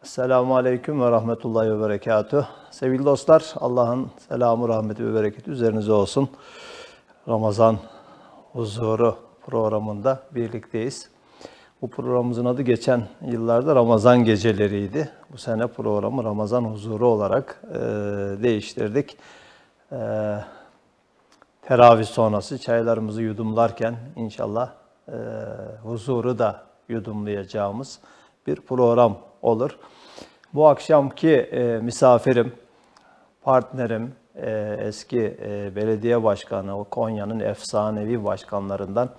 Selamun Aleyküm ve Rahmetullahi ve Berekatuhu. Sevgili dostlar, Allah'ın selamı, rahmeti ve bereketi üzerinize olsun. Ramazan Huzuru programında birlikteyiz. Bu programımızın adı geçen yıllarda Ramazan Geceleriydi. Bu sene programı Ramazan Huzuru olarak değiştirdik. Teravih sonrası çaylarımızı yudumlarken inşallah huzuru da yudumlayacağımız bir program olur. Bu akşamki misafirim, partnerim, eski belediye başkanı, Konya'nın efsanevi başkanlarından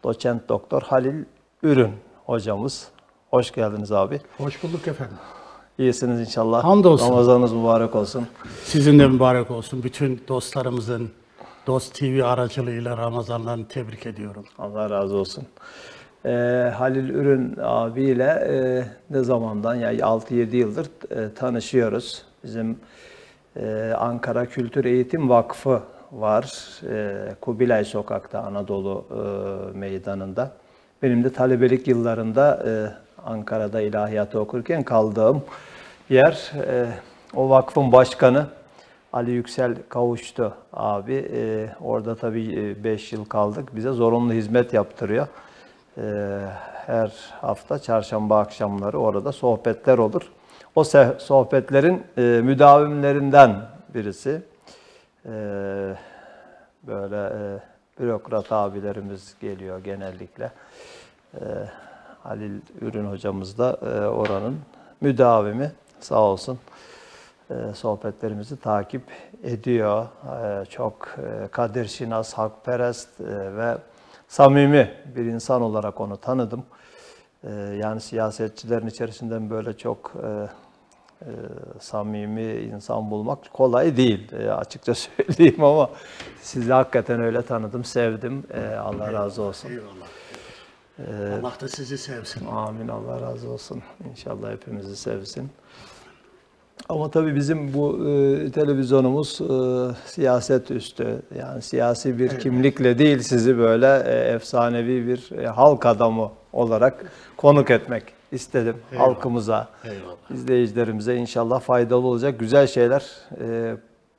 Doçent Doktor Halil Ürün hocamız. Hoş geldiniz abi. Hoş bulduk efendim. İyisiniz inşallah. Hamdolsun. Ramazanınız mübarek olsun. Sizin de mübarek olsun. Bütün dostlarımızın Dost TV aracılığıyla Ramazanlarını tebrik ediyorum. Allah razı olsun. Halil Ürün abiyle ne zamandan, yani 6-7 yıldır tanışıyoruz. Bizim Ankara Kültür Eğitim Vakfı var. Kubilay Sokak'ta, Anadolu Meydanı'nda. Benim de talebelik yıllarında Ankara'da ilahiyatı okurken kaldığım yer. O vakfın başkanı Ali Yüksel Kavuştu abi. Orada tabii 5 yıl kaldık. Bize zorunlu hizmet yaptırıyor. Her hafta çarşamba akşamları orada sohbetler olur. O sohbetlerin müdavimlerinden birisi. Böyle bürokrat abilerimiz geliyor genellikle. Halil Ürün hocamız da oranın müdavimi, sağ olsun. Sohbetlerimizi takip ediyor. Çok kadirşinas, hakperest ve samimi bir insan olarak onu tanıdım. Yani siyasetçilerin içerisinden böyle çok samimi insan bulmak kolay değil. Açıkça söyleyeyim ama sizi hakikaten öyle tanıdım, sevdim. Allah razı olsun. Eyvallah. Allah da sizi sevsin. Amin, Allah razı olsun. İnşallah hepimizi sevsin. Ama tabii bizim bu televizyonumuz siyaset üstü, yani siyasi bir kimlikle değil, sizi böyle efsanevi bir halk adamı olarak konuk etmek istedim. Eyvallah. Halkımıza, eyvallah, izleyicilerimize inşallah faydalı olacak güzel şeyler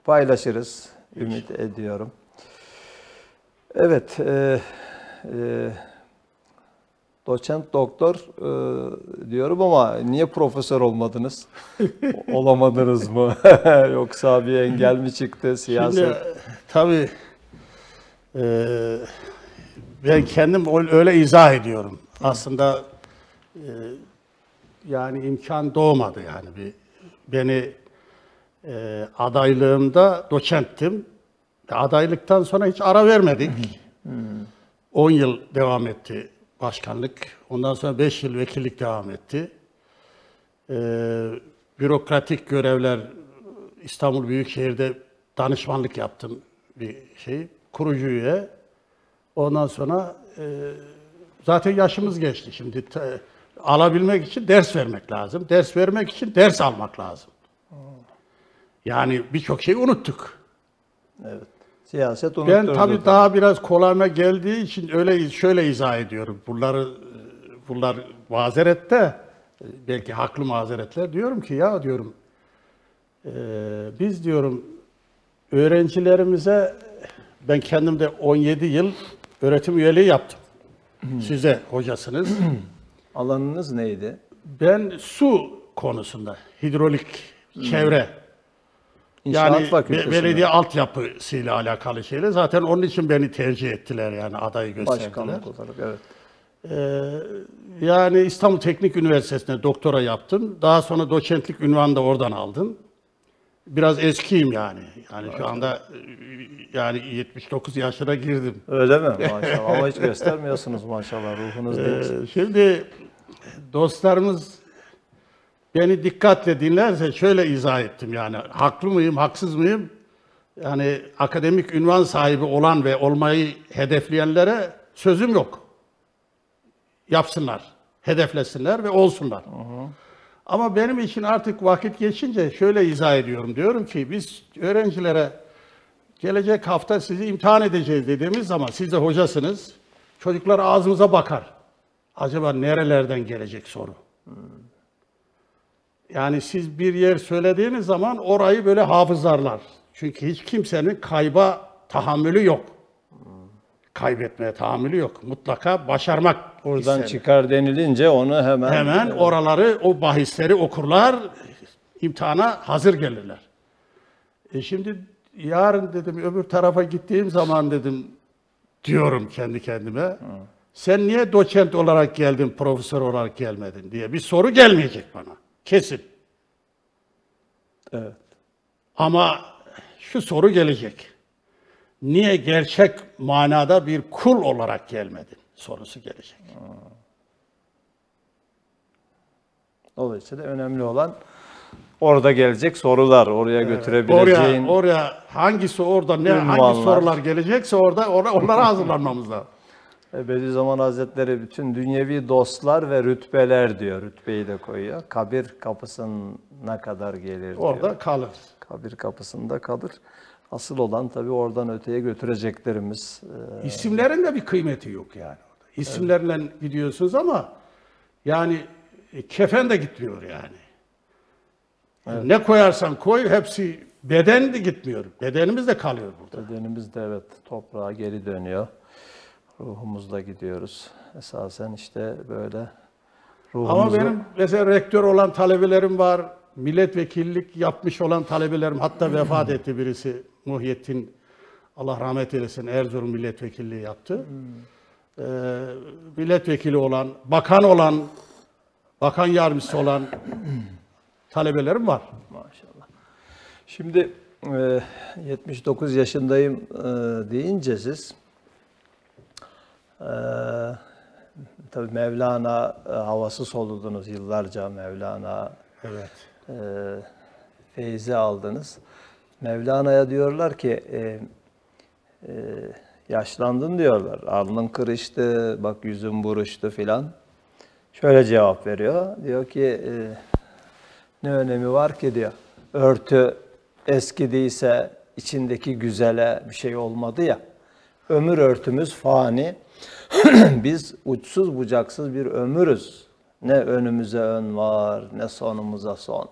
paylaşırız, ümit ediyorum. Evet, doçent doktor diyorum ama niye profesör olmadınız? Olamadınız mı? Yoksa bir engel mi çıktı siyaset? Şimdi tabii ben kendim öyle izah ediyorum. Aslında yani imkan doğmadı yani. Beni adaylığımda doçenttim. Adaylıktan sonra hiç ara vermedik. 10 yıl devam etti başkanlık. Ondan sonra 5 yıl vekillik devam etti. Bürokratik görevler, İstanbul Büyükşehir'de danışmanlık yaptım bir şey. Kurucu üye. Ondan sonra zaten yaşımız geçti. Şimdi alabilmek için ders vermek lazım. Ders vermek için ders almak lazım. Yani birçok şeyi unuttuk. Evet. Siyaset unutturdu. Ben tabii daha biraz kolayıma geldiği için şöyle izah ediyorum. Bunlar mazerette, belki haklı mazeretler. Diyorum ki ya diyorum, biz diyorum öğrencilerimize, ben kendim de 17 yıl öğretim üyeliği yaptım. Size hocasınız. Alanınız neydi? Ben su konusunda, hidrolik, çevre. İnşaat Yani belediye altyapısıyla alakalı şeyler. Zaten onun için beni tercih ettiler, yani adayı gösterdiler. Başkanlık olarak, evet. Yani İstanbul Teknik Üniversitesi'nde doktora yaptım. Daha sonra doçentlik unvanını da oradan aldım. Biraz eskiyim yani. Yani şu anda yani 79 yaşına girdim. Öyle mi? Maşallah. Ama hiç göstermiyorsunuz maşallah. Ruhunuz değil. Şimdi dostlarımız beni dikkatle dinlerse şöyle izah ettim yani. Haklı mıyım, haksız mıyım? Yani akademik unvan sahibi olan ve olmayı hedefleyenlere sözüm yok. Yapsınlar, hedeflesinler ve olsunlar. Ama benim için artık vakit geçince şöyle izah ediyorum. Diyorum ki biz öğrencilere gelecek hafta sizi imtihan edeceğiz dediğimiz zaman, siz de hocasınız, çocuklar ağzımıza bakar. Acaba nerelerden gelecek soru? yani siz bir yer söylediğiniz zaman orayı böyle hafızlarlar. Çünkü hiç kimsenin kayba tahammülü yok. Kaybetmeye tahammülü yok. Mutlaka başarmak Buradan ister. çıkar denilince onu Hemen oraları, o bahisleri okurlar, imtihana hazır gelirler. Şimdi yarın dedim öbür tarafa gittiğim zaman dedim, diyorum kendi kendime, sen niye doçent olarak geldin, profesör olarak gelmedin diye bir soru gelmeyecek bana. Kesin. Evet. Ama şu soru gelecek. Niye gerçek manada bir kul olarak gelmedin sorusu gelecek. Dolayısıyla önemli olan orada gelecek sorular, oraya götürebileceğin Oraya hangisi orada hangi ünvanlar. sorular gelecekse onlara hazırlanmamız lazım. Bediüzzaman Hazretleri bütün dünyevi dostlar ve rütbeler diyor. Rütbeyi de koyuyor. Kabir kapısına kadar gelir diyor. Orada kalırız. Kabir kapısında kalır. Asıl olan tabii oradan öteye götüreceklerimiz. İsimlerin de bir kıymeti yok yani. İsimlerle gidiyorsunuz ama yani kefen de gitmiyor yani. Ne koyarsan koy hepsi beden de gitmiyor. Bedenimiz de kalıyor burada. Bedenimiz de evet toprağa geri dönüyor. Ruhumuzla gidiyoruz. Esasen işte böyle ruhumuzu... Ama benim mesela rektör olan talebelerim var. Milletvekillik yapmış olan talebelerim, hatta vefat etti birisi. Muhyiddin, Allah rahmet eylesin, Erzurum milletvekilliği yaptı. Milletvekili olan, bakan yardımcısı olan talebelerim var. Maşallah. Şimdi 79 yaşındayım deyince siz tabii Mevlana havası soludunuz yıllarca, Mevlana Evet. feyzi aldınız. Mevlana'ya diyorlar ki yaşlandın diyorlar. Alnın kırıştı, bak yüzün buruştu filan. Şöyle cevap veriyor. Diyor ki ne önemi var ki diyor. Örtü eskidiyse içindeki güzele bir şey olmadı ya. Ömür örtümüz fani. Biz uçsuz bucaksız bir ömürüz. Ne önümüze ön var, ne sonumuza son.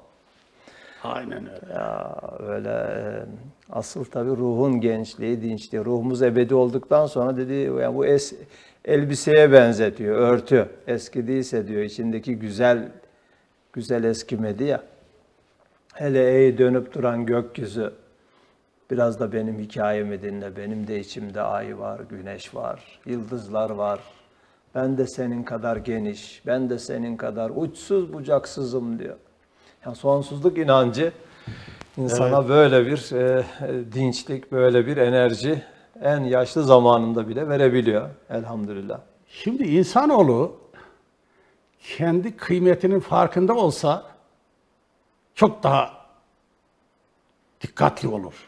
Aynen öyle. Ya öyle asıl tabii ruhun gençliği, dinçliği. Ruhumuz ebedi olduktan sonra dediği yani bu elbiseye benzetiyor, örtü. Eskidiyse diyor içindeki güzel eskimedi ya. Hele ey dönüp duran gökyüzü. Biraz da benim hikayemi dinle. Benim de içimde ay var, güneş var, yıldızlar var. Ben de senin kadar geniş, ben de senin kadar uçsuz bucaksızım diyor. Yani sonsuzluk inancı insana böyle bir dinçlik, böyle bir enerji en yaşlı zamanında bile verebiliyor elhamdülillah. Şimdi insanoğlu kendi kıymetinin farkında olsa çok daha dikkatli olur.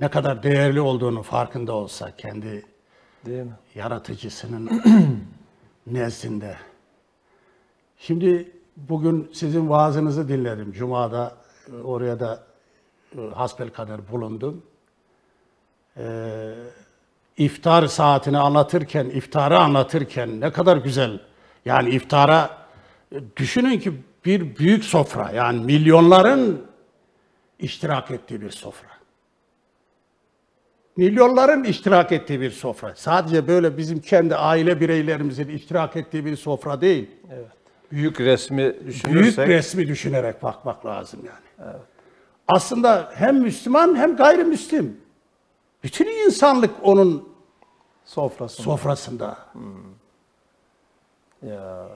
Ne kadar değerli olduğunu farkında olsa kendi Değil mi? yaratıcısının nezdinde. Şimdi bugün sizin vaazınızı dinledim. Cuma'da oraya da hasbelkader bulundum. İftar saatini anlatırken, iftarı anlatırken ne kadar güzel. Yani iftara düşünün ki bir büyük sofra, yani milyonların iştirak ettiği bir sofra. Milyonların iştirak ettiği bir sofra. Sadece böyle bizim kendi aile bireylerimizin iştirak ettiği bir sofra değil. Evet. Büyük resmi düşünürsek. Büyük resmi düşünerek bakmak lazım yani. Evet. Aslında hem Müslüman hem gayrimüslim. Bütün insanlık onun sofrasında. Ya.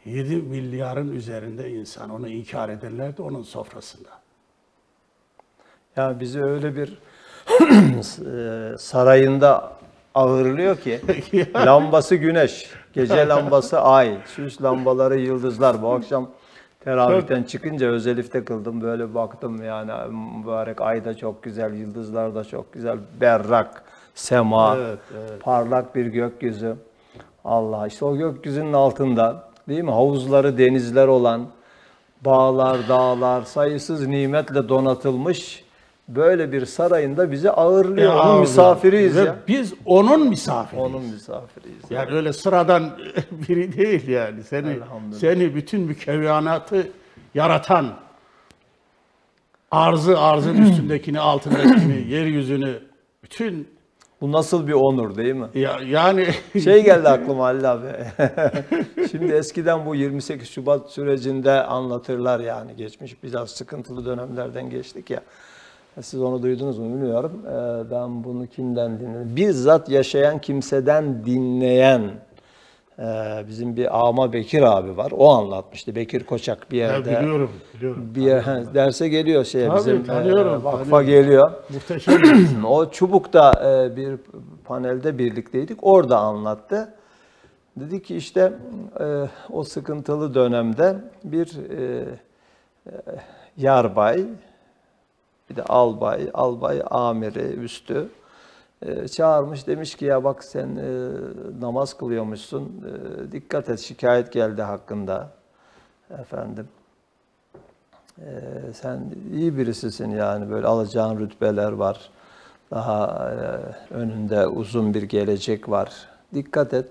7 milyarın üzerinde insan, onu inkar edenler de onun sofrasında. Yani bizi öyle bir sarayında ağırlıyor ki lambası güneş, gece lambası ay, süs lambaları yıldızlar. Bu akşam teravihten çıkınca özelifte kıldım. Böyle baktım yani mübarek ay da çok güzel, yıldızlar da çok güzel, berrak sema, Evet. parlak bir gökyüzü. Allah işte o gökyüzünün altında değil mi? Havuzları, denizler olan bağlar, dağlar, sayısız nimetle donatılmış böyle bir sarayında bizi ağırlıyor. Onun misafiriyiz Ve ya. biz onun misafiriyiz. Onun misafiriyiz. Yani öyle sıradan biri değil yani. Seni bütün mükevvenatı yaratan, arzın üstündekini, altındakini, yeryüzünü, bütün Bu nasıl bir onur değil mi? yani Şey geldi aklıma Halil abi. Şimdi eskiden bu 28 Şubat sürecinde anlatırlar yani geçmiş biraz sıkıntılı dönemlerden geçtik ya. Siz onu duydunuz mu bilmiyorum. Ben bunu kimden dinledim? Bizzat yaşayan kimseden dinleyen bizim bir Ama Bekir abi var. O anlatmıştı. Bekir Koçak bir yerde. biliyorum. Bir derse geliyor Tabii, bizim tanıyorum, vakfa tanıyorum. geliyor. Muhteşem. O Çubuk'ta bir panelde birlikteydik. Orada anlattı. Dedi ki işte o sıkıntılı dönemde bir yarbay, bir de albay amiri üstü çağırmış. Demiş ki ya bak sen namaz kılıyormuşsun. Dikkat et, şikayet geldi hakkında. Efendim. Sen iyi birisisin yani, böyle alacağın rütbeler var. Daha önünde uzun bir gelecek var. Dikkat et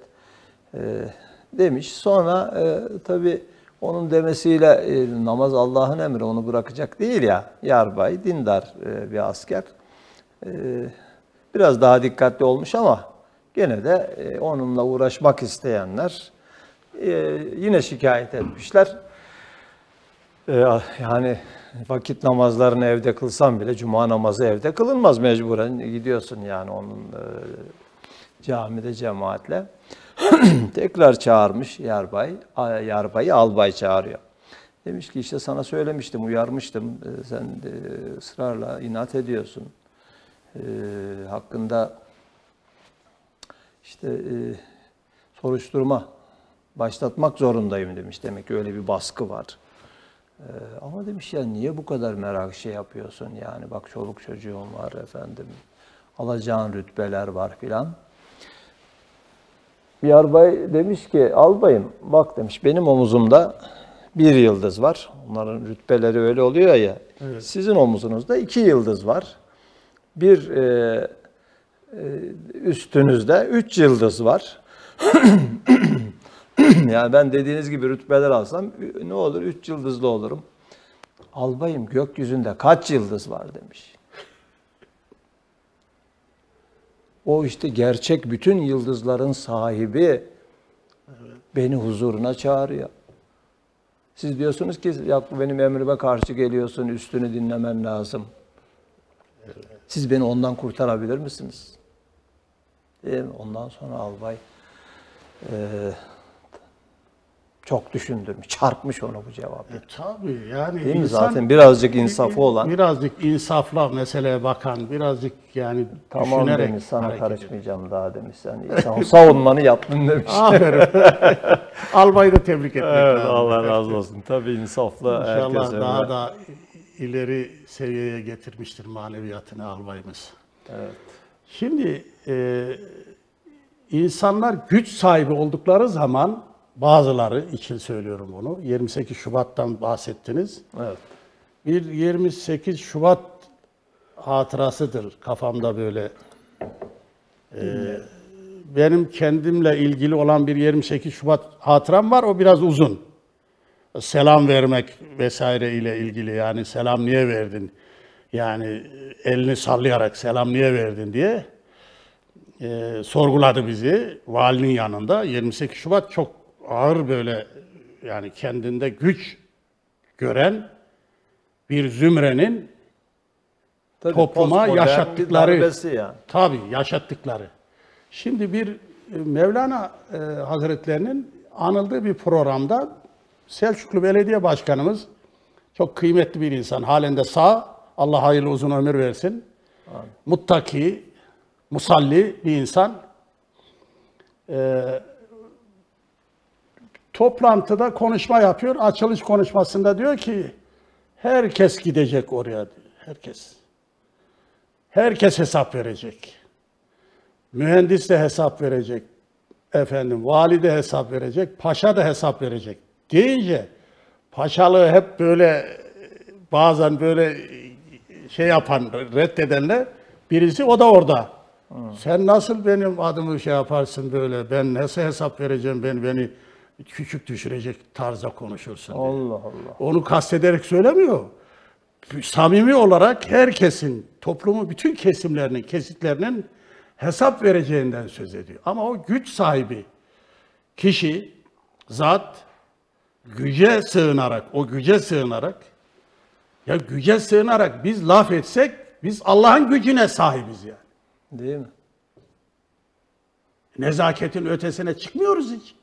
demiş. Sonra tabii onun demesiyle namaz Allah'ın emri, onu bırakacak değil ya. Yarbay, dindar bir asker. Biraz daha dikkatli olmuş ama gene de onunla uğraşmak isteyenler yine şikayet etmişler. Yani vakit namazlarını evde kılsam bile cuma namazı evde kılınmaz, mecburen gidiyorsun yani onun camide cemaatle. Tekrar çağırmış yarbayı albay çağırıyor. Demiş ki işte sana söylemiştim, uyarmıştım. Sen ısrarla inat ediyorsun. Hakkında işte soruşturma başlatmak zorundayım demiş. Demek ki öyle bir baskı var. Ama demiş ya niye bu kadar merak yapıyorsun yani, bak çoluk çocuğum var efendim, alacağın rütbeler var filan. Yarbay demiş ki albayım bak demiş, benim omuzumda bir yıldız var. Onların rütbeleri öyle oluyor ya. Evet. Sizin omuzunuzda 2 yıldız var. Bir üstünüzde 3 yıldız var. Yani ben dediğiniz gibi rütbeler alsam ne olur? 3 yıldızlı olurum. Albayım gökyüzünde kaç yıldız var demiş. O işte gerçek bütün yıldızların sahibi beni huzuruna çağırıyor. Siz diyorsunuz ki ya benim emrime karşı geliyorsun, üstünü dinlemen lazım. Siz beni ondan kurtarabilir misiniz? Değil mi? Ondan sonra albay çok düşündürmüş, çarpmış onu bu cevap. Tabii yani değil mi? Zaten birazcık insafı olan. Birazcık insafla meseleye bakan, birazcık yani tamam düşünerek demiş, sana karışmayacağım daha demiş. Sen savunmanı yaptın demiş. Aferin. Albayı da tebrik etmek evet, lazım. Allah razı olsun. Tabii insaflı İnşallah herkes öyle. daha da ileri seviyeye getirmiştir maneviyatını albayımız. Evet. Şimdi insanlar güç sahibi oldukları zaman, bazıları için söylüyorum bunu, 28 Şubat'tan bahsettiniz. Evet. Bir 28 Şubat hatırasıdır kafamda böyle. Benim kendimle ilgili olan bir 28 Şubat hatıram var, o biraz uzun. Selam vermek vesaire ile ilgili, yani selam niye verdin? Yani elini sallayarak selam niye verdin diye sorguladı bizi valinin yanında. 28 Şubat çok ağır, böyle yani kendinde güç gören bir zümrenin Tabii, topluma yaşattıkları, yani. tabii yaşattıkları. Şimdi bir Mevlana Hazretlerinin anıldığı bir programda Selçuklu Belediye Başkanımız, çok kıymetli bir insan, halen de sağ, Allah hayırlı uzun ömür versin. Amin. Muttaki, musalli bir insan. Toplantıda konuşma yapıyor. Açılış konuşmasında diyor ki herkes gidecek oraya diyor. Herkes. Herkes hesap verecek. Mühendis de hesap verecek. Efendim, vali de hesap verecek. Paşa da hesap verecek. Deyince paşalığı hep böyle bazen böyle şey yapan, reddedenler, birisi o da orada. Sen nasıl benim adımı şey yaparsın böyle, ben nasıl hesap vereceğim, beni küçük düşürecek tarzda konuşursun diye. Allah Allah. Onu kastederek söylemiyor. Samimi olarak herkesin, toplumun bütün kesimlerinin, kesitlerinin hesap vereceğinden söz ediyor. Ama o güç sahibi kişi, zat, güce sığınarak, ya güce sığınarak biz laf etsek, biz Allah'ın gücüne sahibiz yani. Değil mi? Nezaketin ötesine çıkmıyoruz hiç.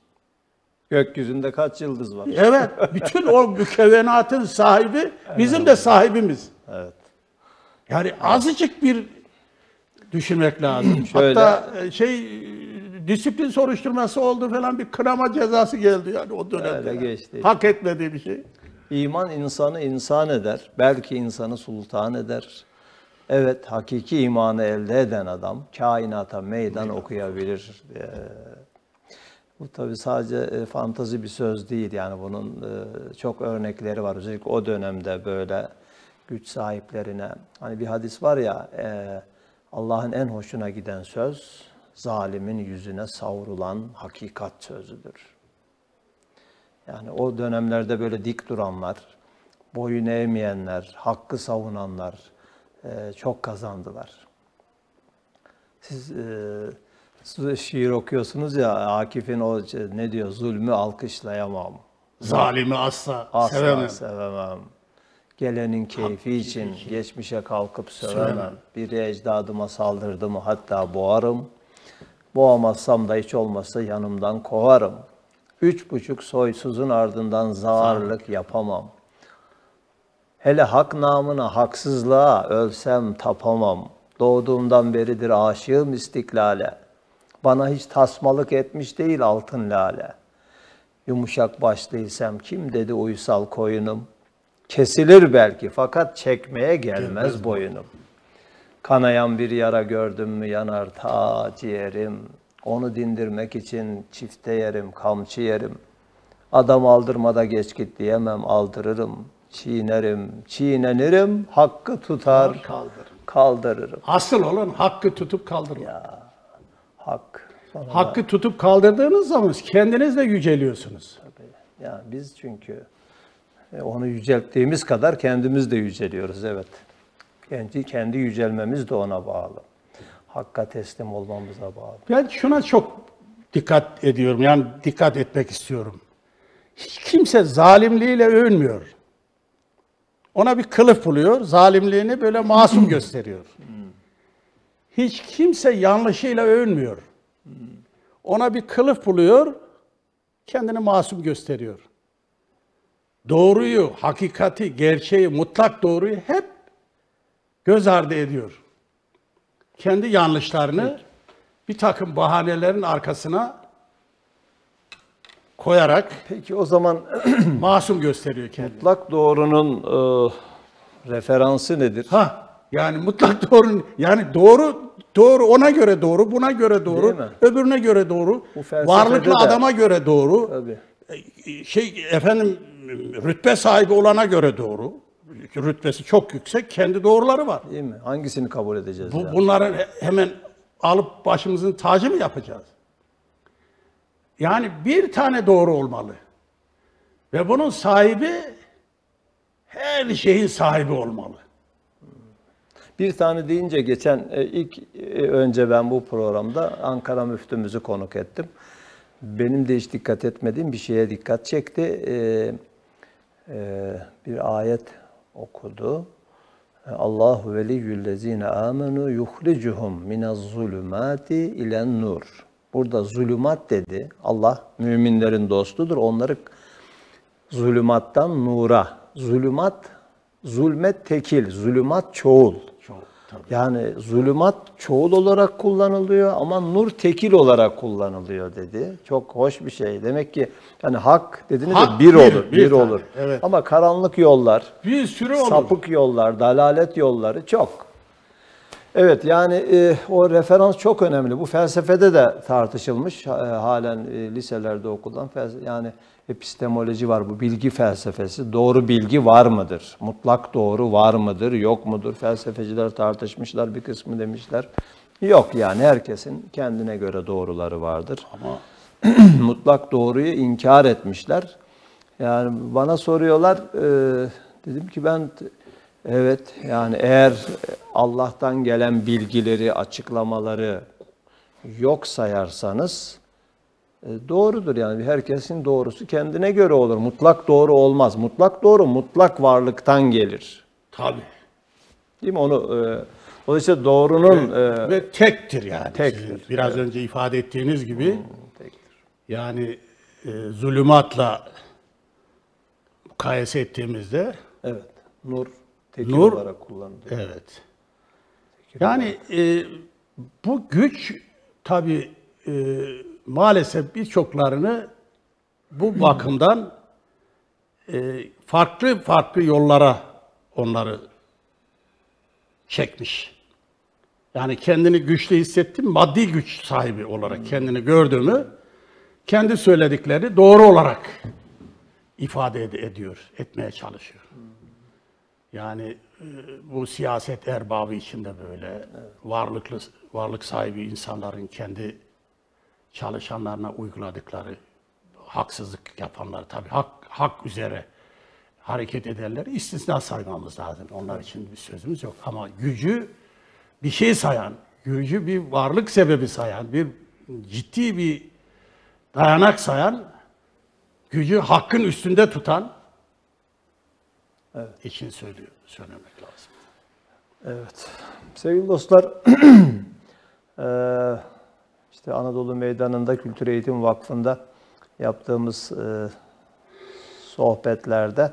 Gökyüzünde kaç yıldız var? Evet, bütün o mükevvenatın sahibi bizim de sahibimiz. Evet. Yani azıcık bir düşünmek lazım. Şöyle. Hatta disiplin soruşturması oldu falan, bir kınama cezası geldi yani o dönemde. Öyle geçti. Hak etmediği bir şey. İman insanı insan eder. Belki insanı sultan eder. Evet, hakiki imanı elde eden adam kainata meydan okuyabilir. Bu tabii sadece fantazi bir söz değil. Yani bunun çok örnekleri var. Özellikle o dönemde böyle güç sahiplerine. Hani bir hadis var ya, Allah'ın en hoşuna giden söz, zalimin yüzüne savrulan hakikat sözüdür. Yani o dönemlerde böyle dik duranlar, boyun eğmeyenler, hakkı savunanlar çok kazandılar. Siz şiir okuyorsunuz ya, Akif'in o ne diyor? Zulmü alkışlayamam. Zalimi asla Asla sevemem. sevemem. Gelenin keyfi için geçmişe kalkıp sövemem. Biri ecdadıma saldırdı mı hatta boğarım. Boğamazsam da hiç olmazsa yanımdan kovarım. 3,5 soysuzun ardından zağarlık yapamam. Hele hak namına haksızlığa ölsem tapamam. Doğduğumdan beridir aşığım istiklale. Bana hiç tasmalık etmiş değil altın lale. Yumuşak başlıysam kim dedi uysal koyunum. Kesilir belki fakat çekmeye gelmez boyunum. Kanayan bir yara gördüm mü yanar ta ciğerim. Onu dindirmek için çifte yerim, kamçı yerim. Adam aldırmada geç git diyemem, aldırırım. Çiğnerim, çiğnenirim, hakkı tutar, kaldırırım. Asıl olan hakkı tutup kaldırmak. Hak. Sonra Hakkı tutup kaldırdığınız zaman kendiniz de yüceliyorsunuz. yani biz çünkü onu yücelttiğimiz kadar kendimiz de yüceliyoruz, evet. Kendi yücelmemiz de ona bağlı. Hakka teslim olmamıza bağlı. Ben şuna çok dikkat ediyorum, yani dikkat etmek istiyorum. Hiç kimse zalimliğiyle övünmüyor. Ona bir kılıf buluyor, zalimliğini böyle masum gösteriyor. Hiç kimse yanlışıyla övünmüyor. Ona bir kılıf buluyor, kendini masum gösteriyor. Doğruyu, hakikati, gerçeği, mutlak doğruyu hep göz ardı ediyor. Kendi yanlışlarını bir takım bahanelerin arkasına koyarak Peki o zaman masum gösteriyor kendini. mutlak doğrunun referansı nedir? Yani mutlak doğru, yani doğru ona göre doğru, buna göre doğru, Değil mi? öbürüne göre doğru, Bu felsefede varlıklı de- adama göre doğru, Tabii. Rütbe sahibi olana göre doğru. Rütbesi çok yüksek, kendi doğruları var. Değil mi? Hangisini kabul edeceğiz? yani? Bunları hemen alıp başımızın tacı mı yapacağız? Yani bir tane doğru olmalı. Ve bunun sahibi her şeyin sahibi olmalı. Bir tane deyince geçen önce ben bu programda Ankara müftümüzü konuk ettim. Benim de hiç dikkat etmediğim bir şeye dikkat çekti. Bir ayet okudu. Allahu veliyyüllezine amenu yuhricuhum minez-zulümati ilen-nur. Burada zulümat dedi. Allah müminlerin dostudur. Onları zulümattan nura. Zulümat, zulmet tekil, zulümat çoğul. Yani zulümat çoğul olarak kullanılıyor ama nur tekil olarak kullanılıyor dedi. Çok hoş bir şey. Demek ki yani hak dediğiniz Hak bir bir, olur, bir bir tane, olur. evet. Ama karanlık yollar, Bir sürü olur. sapık yollar, dalalet yolları çok. Evet yani o referans çok önemli. Bu felsefede de tartışılmış. Halen liselerde okulan yani epistemoloji var, bu bilgi felsefesi. Doğru bilgi var mıdır? Mutlak doğru var mıdır? Yok mudur? Felsefeciler tartışmışlar. Bir kısmı demişler yok, yani herkesin kendine göre doğruları vardır. Ama mutlak doğruyu inkar etmişler. Yani bana soruyorlar, dedim ki ben evet, yani eğer Allah'tan gelen bilgileri, açıklamaları yok sayarsanız doğrudur. Yani herkesin doğrusu kendine göre olur. Mutlak doğru olmaz. Mutlak doğru mutlak varlıktan gelir. Tabii. Değil mi? Dolayısıyla doğrunun Ve tektir yani. tektir. Sizin biraz önce ifade ettiğiniz gibi tektir. yani zulümatla mukayese ettiğimizde Evet. Nur tekil Nur, olarak kullanılıyor. evet. Yani bu güç tabii maalesef birçoklarını bu bakımdan farklı farklı yollara onları çekmiş. Yani kendini güçlü hissettim, maddi güç sahibi olarak kendini gördüğümü, kendi söyledikleri doğru olarak ifade ediyor, etmeye çalışıyor. Yani bu siyaset erbabı içinde böyle varlık sahibi insanların kendi çalışanlarına uyguladıkları haksızlık yapanlar tabii hak üzere hareket edenleri istisna saymamız lazım. Onlar için bir sözümüz yok. Ama gücü bir şey sayan, gücü bir varlık sebebi sayan, bir ciddi bir dayanak sayan, gücü hakkın üstünde tutan için söylemek lazım. Evet. Sevgili dostlar, işte Anadolu Meydanı'nda Kültür Eğitim Vakfı'nda yaptığımız sohbetlerde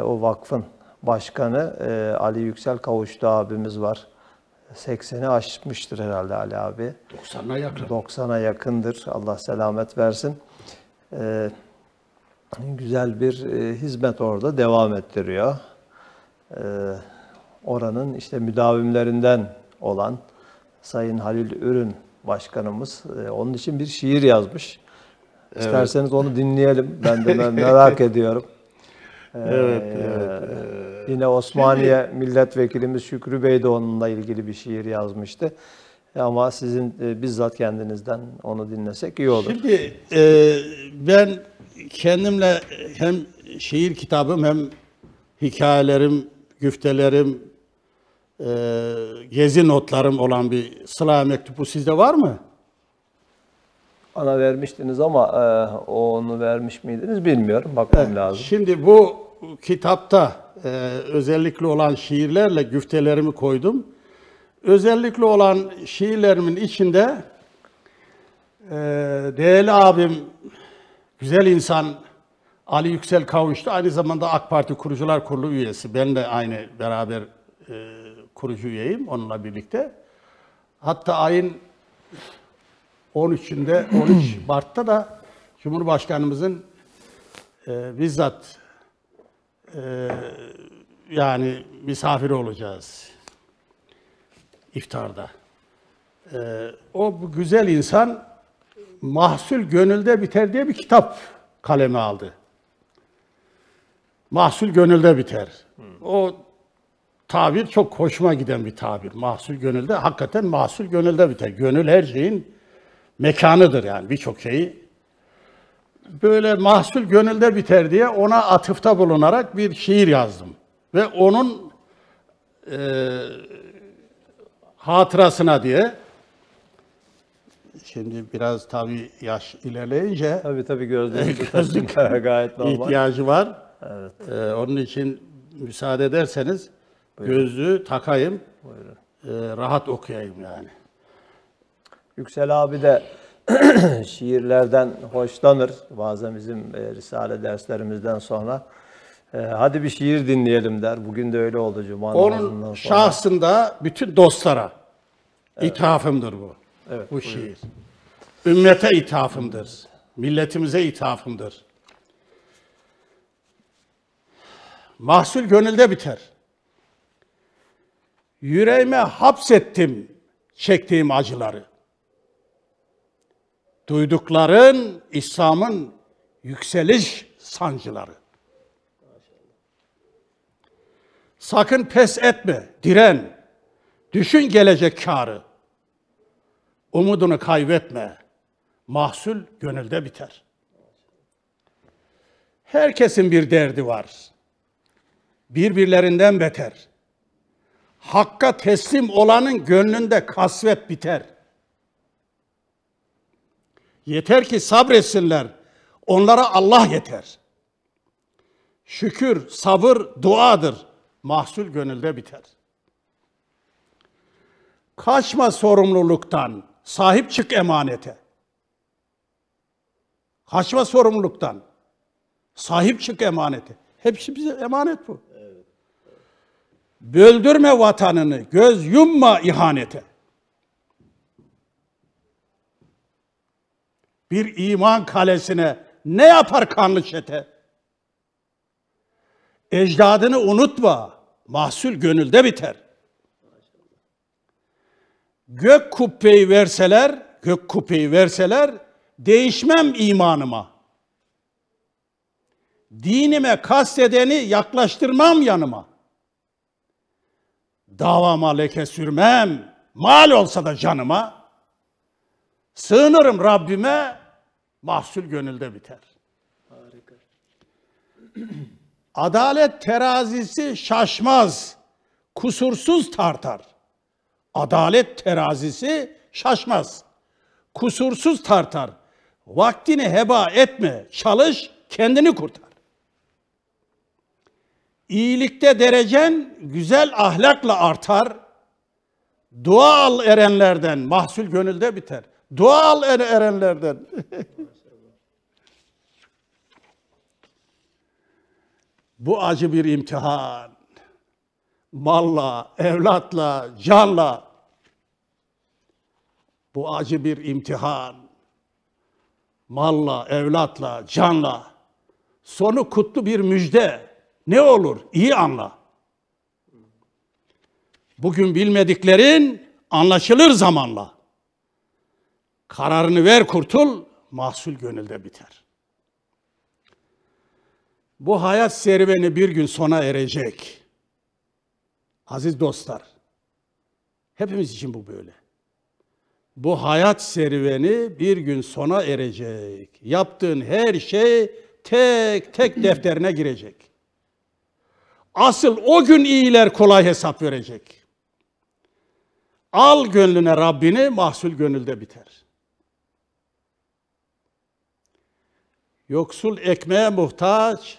o vakfın başkanı Ali Yüksel Kavuştu abimiz var. 80'i aşmıştır herhalde Ali abi. 90'a yakın. 90'a yakındır. Allah selamet versin. Güzel bir hizmet orada devam ettiriyor. Oranın işte müdavimlerinden olan Sayın Halil Ürün Başkanımız onun için bir şiir yazmış. İsterseniz onu dinleyelim. Ben de merak ediyorum. Yine Osmaniye Milletvekilimiz Şükrü Bey de onunla ilgili bir şiir yazmıştı. Ama sizin bizzat kendinizden onu dinlesek iyi olur. Şimdi ben kendimle hem şiir kitabım hem hikayelerim, güftelerim, gezi notlarım olan bir Sıla mektubu sizde var mı? Bana vermiştiniz ama onu vermiş miydiniz bilmiyorum. Bakmam lazım. Şimdi bu kitapta özellikle olan şiirlerle güftelerimi koydum. Özellikle olan şiirlerimin içinde değerli abim, güzel insan Ali Yüksel Kavuştu. Aynı zamanda AK Parti Kurucular Kurulu üyesi. Ben de aynı beraber kurucu üyeyim onunla birlikte. Hatta ayın 13 Mart'ta da Cumhurbaşkanımızın bizzat yani misafiri olacağız iftarda. O bu güzel insan Mahsul Gönülde Biter diye bir kitap kaleme aldı. Mahsul gönülde biter. O tabir çok hoşuma giden bir tabir. Mahsul gönülde, hakikaten mahsul gönülde biter. Gönül her şeyin mekanıdır yani birçok şeyi. Böyle mahsul gönülde biter diye ona atıfta bulunarak bir şiir yazdım. Ve onun hatırasına diye, şimdi biraz tabii yaş ilerleyince Tabii gözlük gayet normal. ihtiyacı var. Evet. Onun için müsaade ederseniz gözlüğü takayım, rahat okuyayım yani. Yüksel abi de şiirlerden hoşlanır. Bazen bizim Risale derslerimizden sonra hadi bir şiir dinleyelim der. Bugün de öyle oldu Cuma namazından Onun sonra. şahsında bütün dostlara ithafımdır bu. Evet, Bu şiir. Ümmete ithafımdır. Milletimize ithafımdır. Mahsul gönülde biter. Yüreğime hapsettim çektiğim acıları. Duydukların İslam'ın yükseliş sancıları. Sakın pes etme, diren. Düşün gelecek kârı. Umudunu kaybetme. mahsul gönülde biter. Herkesin bir derdi var. Birbirlerinden beter. Hakka teslim olanın gönlünde kasvet biter. Yeter ki sabretsinler, onlara Allah yeter. Şükür, sabır, duadır, mahsul gönülde biter. Kaçma sorumluluktan, sahip çık emanete. Kaçma sorumluluktan, sahip çık emanete. Hepsi bize emanet bu. Böldürme vatanını, göz yumma ihanete. Bir iman kalesine ne yapar kanlı çete? Ecdadını unutma, mahsul gönülde biter. Gök kubbeyi verseler, değişmem imanıma. Dinime kastedeni yaklaştırmam yanıma. Davama leke sürmem, mal olsa da canıma. Sığınırım Rabbime, mahsul gönülde biter. Harika. Adalet terazisi şaşmaz, kusursuz tartar. Adalet terazisi şaşmaz, kusursuz tartar. Vaktini heba etme, çalış, kendini kurtar. İyilikte derecen güzel ahlakla artar. Dua al erenlerden, mahsul gönülde biter. Dua al erenlerden. Bu acı bir imtihan. Malla, evlatla, canla. Bu acı bir imtihan. Malla, evlatla, canla. Sonu kutlu bir müjde. Ne olur? İyi anla. Bugün bilmediklerin anlaşılır zamanla. Kararını ver kurtul, mahsul gönülde biter. Bu hayat serüveni bir gün sona erecek. Aziz dostlar, hepimiz için bu böyle. Bu hayat serüveni bir gün sona erecek. Yaptığın her şey tek tek defterine girecek. Asıl o gün iyiler kolay hesap verecek. Al gönlüne Rabbini, mahsul gönülde biter. Yoksul ekmeğe muhtaç,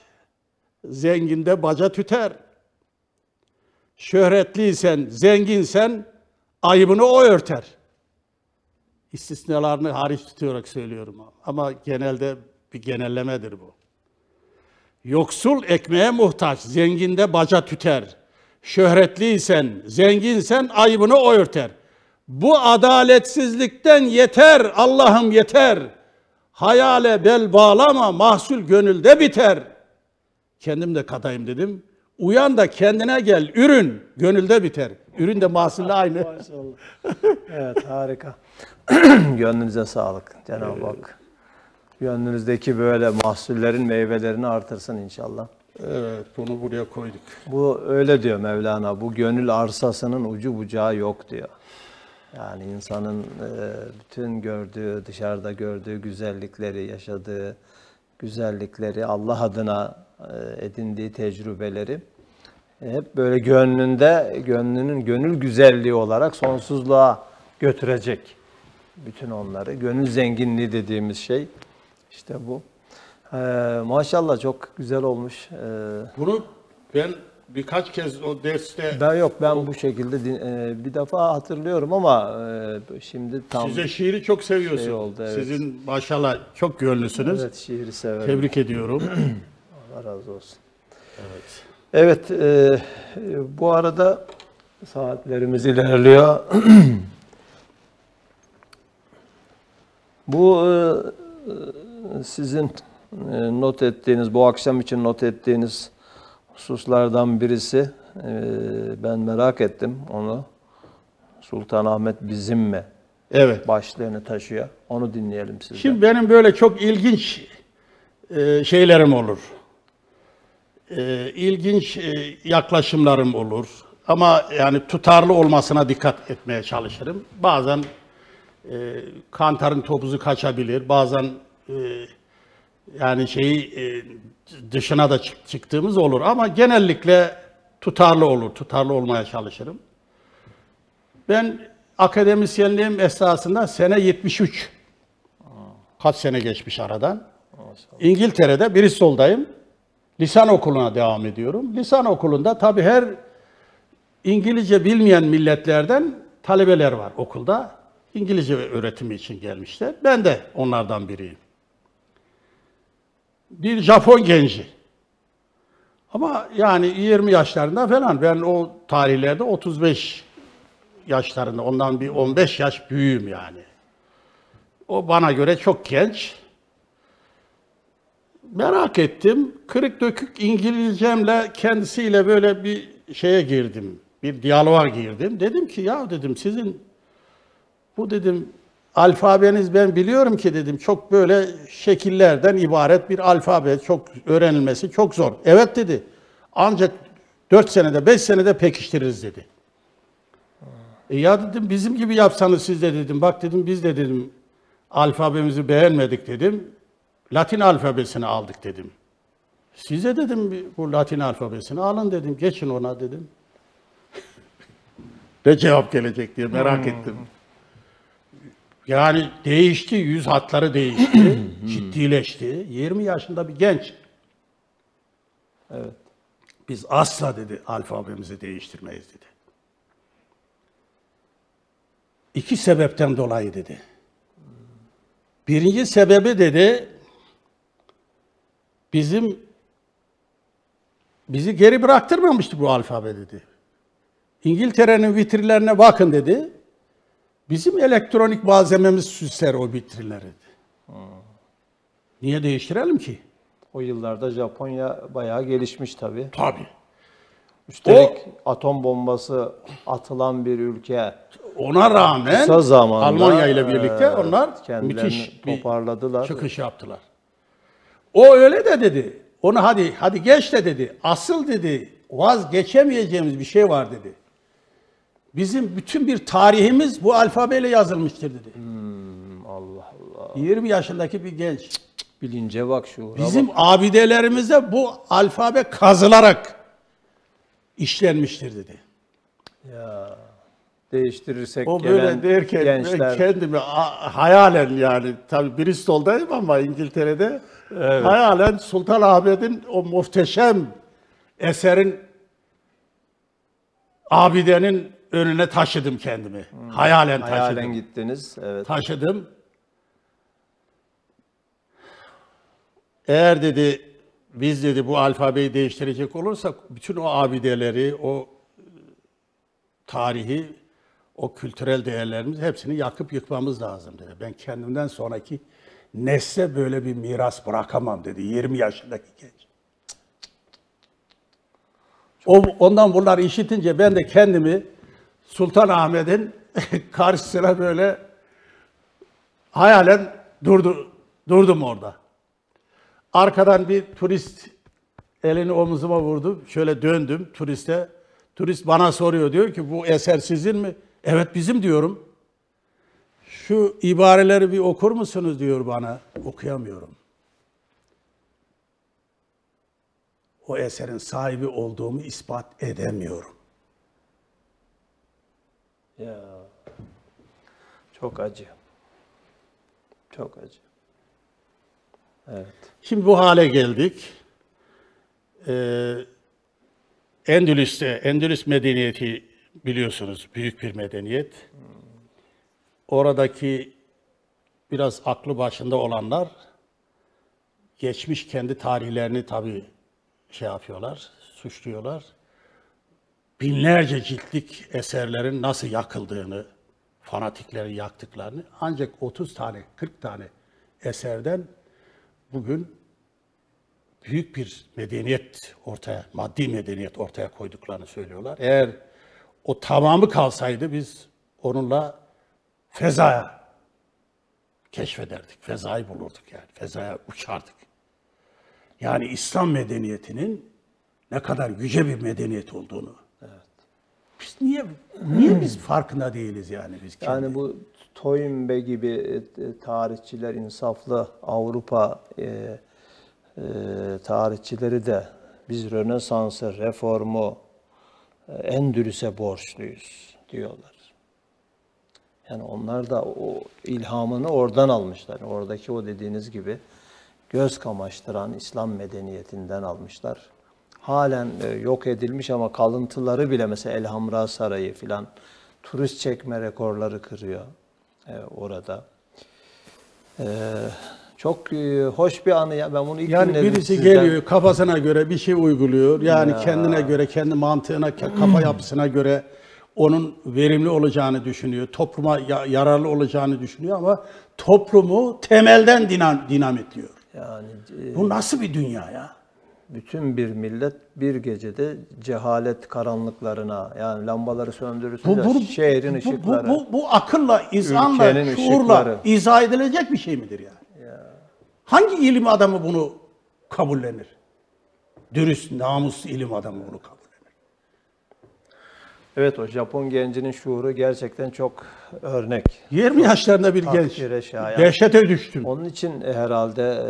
zenginde baca tüter. Şöhretliysen, zenginsen ayıbını o örter. İstisnalarını hariç tutarak söylüyorum ama genelde bir genellemedir bu. Yoksul ekmeğe muhtaç, zenginde baca tüter. Şöhretliysen, zenginsen ayıbını o örter. Bu adaletsizlikten yeter, Allah'ım yeter. Hayale bel bağlama, mahsul gönülde biter. Kendim de katayım dedim. Uyan da kendine gel, ürün gönülde biter. Ürün de mahsulle aynı. Maşallah. Evet, harika. Gönlünüze sağlık Cenab-ı Hak. Gönlünüzdeki böyle mahsullerin meyvelerini artırsın inşallah. Evet, bunu buraya koyduk. Bu öyle diyor Mevlana. Bu gönül arsasının ucu bucağı yok diyor. Yani insanın bütün gördüğü, dışarıda gördüğü güzellikleri, yaşadığı güzellikleri, Allah adına edindiği tecrübeleri hep böyle gönlünün gönül güzelliği olarak sonsuzluğa götürecek. Bütün onları. Gönül zenginliği dediğimiz şey işte bu. Maşallah çok güzel olmuş. Bunu ben birkaç kez o derste... Ben bu şekilde bir defa hatırlıyorum ama şimdi tam... Size şiiri çok seviyorsun. Şey oldu, evet. Sizin maşallah çok gönlüsünüz. Evet, şiiri severim. Tebrik ediyorum. Allah razı olsun. Evet. Evet, bu arada saatlerimiz ilerliyor. Bu sizin not ettiğiniz, bu akşam için not ettiğiniz hususlardan birisi. Ben merak ettim onu. Sultanahmet bizim mi? Evet. Başlığını taşıyor. Onu dinleyelim sizden. Şimdi benim böyle çok ilginç şeylerim olur. İlginç yaklaşımlarım olur. Ama yani tutarlı olmasına dikkat etmeye çalışırım. Bazen Kantarın topuzu kaçabilir. Bazen yani dışına da çıktığımız olur ama genellikle tutarlı olur. Tutarlı olmaya çalışırım. Ben akademisyenliğim esasında sene 73. Kaç sene geçmiş aradan. İngiltere'de Bristol'dayım. Lisan okuluna devam ediyorum. Lisan okulunda tabii her İngilizce bilmeyen milletlerden talebeler var okulda. İngilizce öğretimi için gelmişler. Ben de onlardan biriyim. Bir Japon genci. Ama yani 20 yaşlarında falan. Ben o tarihlerde 35 yaşlarında. Ondan bir 15 yaş büyüğüm yani. O bana göre çok genç. Merak ettim. Kırık dökük İngilizcemle kendisiyle böyle bir şeye girdim. Bir diyaloğa girdim. Dedim ki ya dedim sizin bu dedim alfabeniz ben biliyorum ki dedim çok böyle şekillerden ibaret bir alfabe. Çok öğrenilmesi çok zor. Evet dedi. Ancak 4 senede 5 senede pekiştiririz dedi. Ya dedim bizim gibi yapsanız siz de dedim. Bak dedim biz de dedim alfabemizi beğenmedik dedim. Latin alfabesini aldık dedim. Size dedim bu Latin alfabesini alın dedim. Geçin ona dedim. Ne cevap gelecek diye merak ettim. Yani değişti, yüz hatları değişti, ciddileşti. 20 yaşında bir genç. Evet. Biz asla dedi alfabemizi değiştirmeyiz dedi. 2 sebepten dolayı dedi. Birinci sebebi dedi, bizi geri bıraktırmamıştı bu alfabe dedi. İngiltere'nin vitrinlerine bakın dedi. Bizim elektronik malzememiz süsler o vitrinleri dedi. Niye değiştirelim ki? O yıllarda Japonya bayağı gelişmiş tabii. Tabii. Üstelik atom bombası atılan bir ülke. Ona rağmen Kısa zamanda Almanya ile birlikte onlar kendilerini müthiş bir toparladılar. çıkış yaptılar. O öyle de dedi. Onu hadi geç de dedi. Asıl dedi vazgeçemeyeceğimiz bir şey var dedi. Bizim bütün bir tarihimiz bu alfabeyle yazılmıştır dedi. Allah Allah. 20 yaşındaki bir genç. Bilince bak şuura Bizim bak. abidelerimize bu alfabe kazılarak işlenmiştir dedi. Ya değiştirirsek O gelen böyle derken gençler. ben kendimi hayalen yani tabii Bristol'dayım ama İngiltere'de hayalen Sultanahmet'in o muhteşem eserin abidenin önüne taşıdım kendimi. Hayalen taşıdım. Hayalen gittiniz. Evet. Taşıdım. Eğer dedi biz dedi bu alfabeyi değiştirecek olursak bütün o abideleri, o tarihi, o kültürel değerlerimizi hepsini yakıp yıkmamız lazım dedi. Ben kendimden sonraki nesle böyle bir miras bırakamam dedi. 20 yaşındaki genç. Ondan bunları işitince ben de kendimi Sultanahmet'in karşısına böyle hayalen durdum orada. Arkadan bir turist elini omuzuma vurdu. Şöyle döndüm turiste. Turist bana soruyor diyor ki bu eser sizin mi? Evet bizim diyorum. Şu ibareleri bir okur musunuz diyor bana. Okuyamıyorum. O eserin sahibi olduğumu ispat edemiyorum. Ya. Çok acı. Çok acı. Evet. Şimdi bu hale geldik. Endülüs medeniyeti biliyorsunuz büyük bir medeniyet. Oradaki biraz aklı başında olanlar geçmiş kendi tarihlerini tabii yapıyorlar, suçluyorlar. Binlerce ciltlik eserlerin nasıl yakıldığını, fanatiklerin yaktıklarını ancak 30 tane, 40 tane eserden bugün büyük bir medeniyet maddi medeniyet ortaya koyduklarını söylüyorlar. Eğer o tamamı kalsaydı biz onunla fezaya keşfederdik, fezayı bulurduk yani, fezaya uçardık. Yani İslam medeniyetinin ne kadar yüce bir medeniyet olduğunu Biz niye biz farkında değiliz yani biz kendi? Yani bu Toynbee gibi tarihçiler, insaflı Avrupa tarihçileri de biz Rönesans'ı, Reformu Endülüs'e borçluyuz diyorlar. Yani onlar da o ilhamını oradan almışlar. Oradaki o dediğiniz gibi göz kamaştıran İslam medeniyetinden almışlar. Halen yok edilmiş ama kalıntıları bile mesela Elhamra Sarayı filan turist çekme rekorları kırıyor orada. Çok hoş bir anı ya. Ben bunu ilk Yani dinledim birisi sizden. geliyor kafasına göre bir şey uyguluyor. Yani Ya. kendine göre, kendi mantığına, kafa yapısına göre onun verimli olacağını düşünüyor. Topluma yararlı olacağını düşünüyor ama toplumu temelden dinamitliyor. Yani Bu nasıl bir dünya ya? bütün bir millet bir gecede cehalet karanlıklarına, yani lambaları söndürürse şehrin ışıkları. Bu akılla, izanla, ülkenin şuurla ışıkları. izah edilecek bir şey midir yani? Hangi ilim adamı bunu kabullenir? Dürüst, namuslu ilim adamı bunu kabullenir. Evet, o Japon gencinin şuuru gerçekten çok örnek. 20 yaşlarında bir genç. Takdire şayan. Dehşete düştüm. Onun için herhalde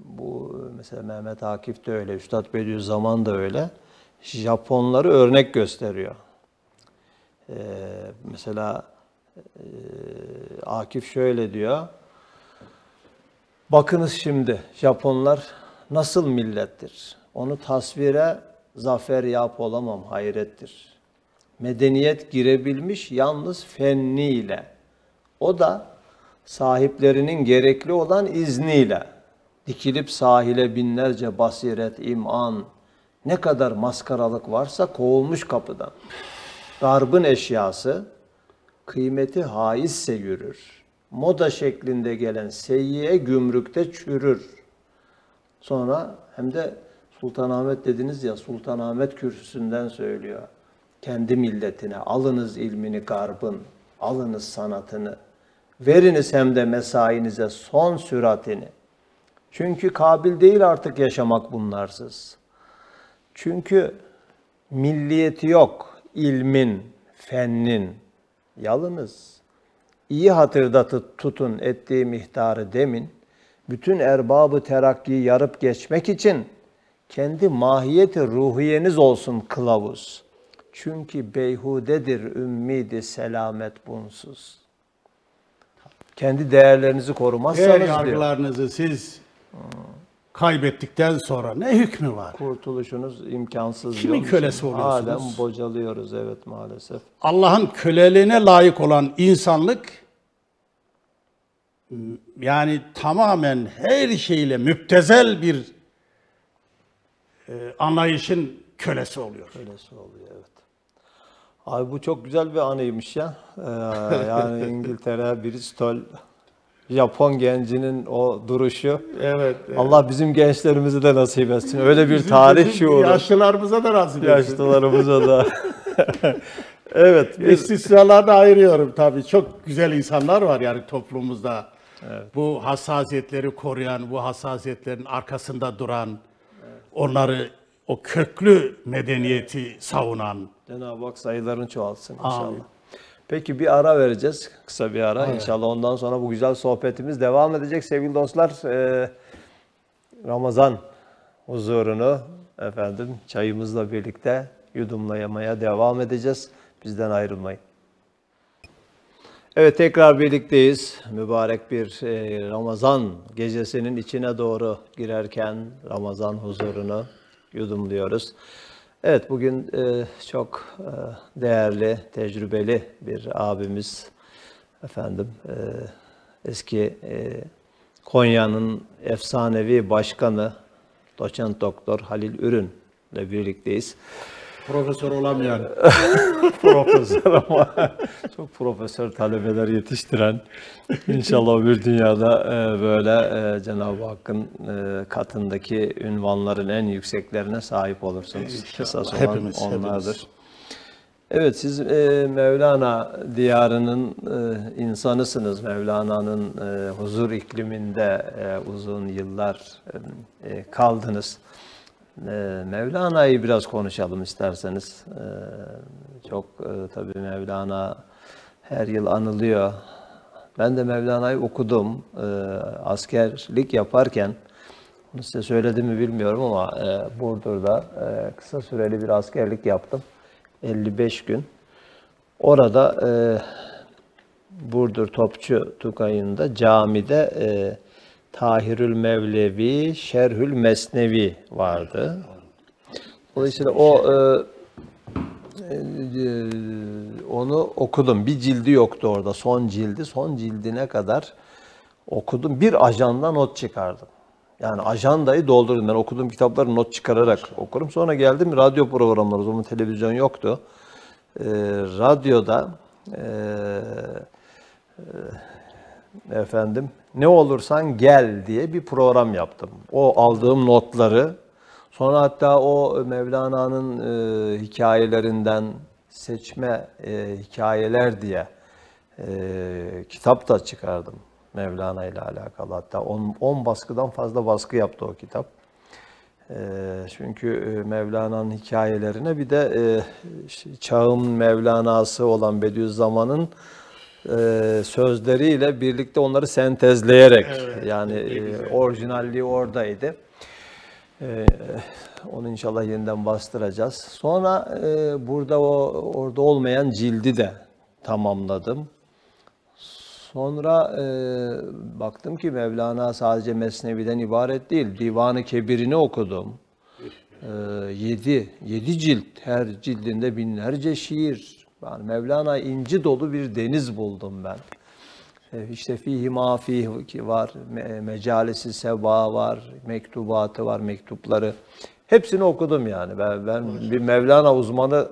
bu mesela Mehmet Akif de öyle, Üstad Bediüzzaman da öyle. Japonları örnek gösteriyor. Mesela Akif şöyle diyor. Bakınız şimdi Japonlar nasıl millettir? Onu tasvire zafer yap olamam, hayrettir. Medeniyet girebilmiş yalnız fenniyle. O da sahiplerinin gerekli olan izniyle. Dikilip sahile binlerce basiret, iman, ne kadar maskaralık varsa kovulmuş kapıdan. Garbın eşyası, kıymeti haizse yürür. Moda şeklinde gelen seyyiye gümrükte çürür. Sonra hem de Sultanahmet dediniz ya, Sultanahmet kürsüsünden söylüyor. Kendi milletine alınız ilmini garbın, alınız sanatını. Veriniz hem de mesainize son süratini. Çünkü kabil değil artık yaşamak bunlarsız. Çünkü milliyeti yok ilmin, fennin. Yalınız. İyi hatırda tutun ettiği mihtarı demin. Bütün erbabı terakkiyi yarıp geçmek için kendi mahiyeti ruhiyeniz olsun kılavuz. Çünkü beyhudedir ümmidi selamet bunsuz. Kendi değerlerinizi korumazsanız Değer diyor. yargılarınızı siz kaybettikten sonra ne hükmü var? Kurtuluşunuz imkansız. Kimin diyor. kölesi oluyorsunuz? Halen bocalıyoruz evet maalesef. Allah'ın köleliğine layık olan insanlık yani tamamen her şeyle müptezel bir anlayışın kölesi oluyor. Öylesi oluyor evet. Abi bu çok güzel bir anıymış ya. Yani İngiltere, Bristol, Japon gencinin o duruşu. Evet. Allah bizim gençlerimizi de nasip etsin. Öyle bir tarih şuuru. Yaşlılarımıza da razı Yaşlılarımıza da. Evet. İstisnalarını ayırıyorum tabii. Çok güzel insanlar var yani toplumumuzda. Evet. Bu hassasiyetleri koruyan, bu hassasiyetlerin arkasında duran, onları o köklü medeniyeti savunan. Cenab-ı Hak sayılarını çoğaltsın inşallah. Amin. Peki bir ara vereceğiz. Kısa bir ara. Evet. İnşallah ondan sonra bu güzel sohbetimiz devam edecek. Sevgili dostlar, Ramazan huzurunu efendim çayımızla birlikte yudumlamaya devam edeceğiz. Bizden ayrılmayın. Evet tekrar birlikteyiz. Mübarek bir Ramazan gecesinin içine doğru girerken Ramazan huzurunu yudumluyoruz. Evet bugün çok değerli, tecrübeli bir abimiz efendim eski Konya'nın efsanevi başkanı Doçent Doktor Halil Ürün ile birlikteyiz. Profesör olamayan. Profesör ama çok profesör talebeler yetiştiren inşallah bir dünyada böyle Cenab-ı Hakk'ın katındaki ünvanların en yükseklerine sahip olursunuz. Esas olan Hepimiz, onlardır. hepimiz. Evet siz Mevlana diyarının insanısınız. Mevlana'nın huzur ikliminde uzun yıllar kaldınız. Mevlana'yı biraz konuşalım isterseniz. Çok tabii Mevlana her yıl anılıyor. Ben de Mevlana'yı okudum. Askerlik yaparken, bunu size söyledim mi bilmiyorum ama Burdur'da kısa süreli bir askerlik yaptım. 55 gün. Orada Burdur Topçu Tukayı'nda camide Tahirül Mevlevi, Şerhül Mesnevi vardı. Dolayısıyla onu okudum. Bir cildi yoktu orada. Son cildi. Son cildine kadar okudum. Bir ajandan not çıkardım. Yani ajandayı doldurdum. Ben okuduğum kitapları not çıkararak okurum. Sonra geldim radyo programları. O zaman televizyon yoktu. Radyoda efendim ne olursan gel diye bir program yaptım. O aldığım notları sonra hatta o Mevlana'nın hikayelerinden seçme hikayeler diye kitap da çıkardım Mevlana ile alakalı. Hatta 10 baskıdan fazla baskı yaptı o kitap. Çünkü Mevlana'nın hikayelerine bir de çağın Mevlana'sı olan Bediüzzaman'ın sözleriyle birlikte onları sentezleyerek yani orijinalliği oradaydı. Onu inşallah yeniden bastıracağız. Sonra burada orada olmayan cildi de tamamladım. Sonra baktım ki Mevlana sadece Mesnevi'den ibaret değil. Divan-ı Kebir'ini okudum. 7 cilt. Her cildinde binlerce şiir. Yani Mevlana inci dolu bir deniz buldum ben. İşte fihi ma fihi var, mecalisi seba var, mektubatı var, mektupları. Hepsini okudum yani. Ben bir Mevlana uzmanı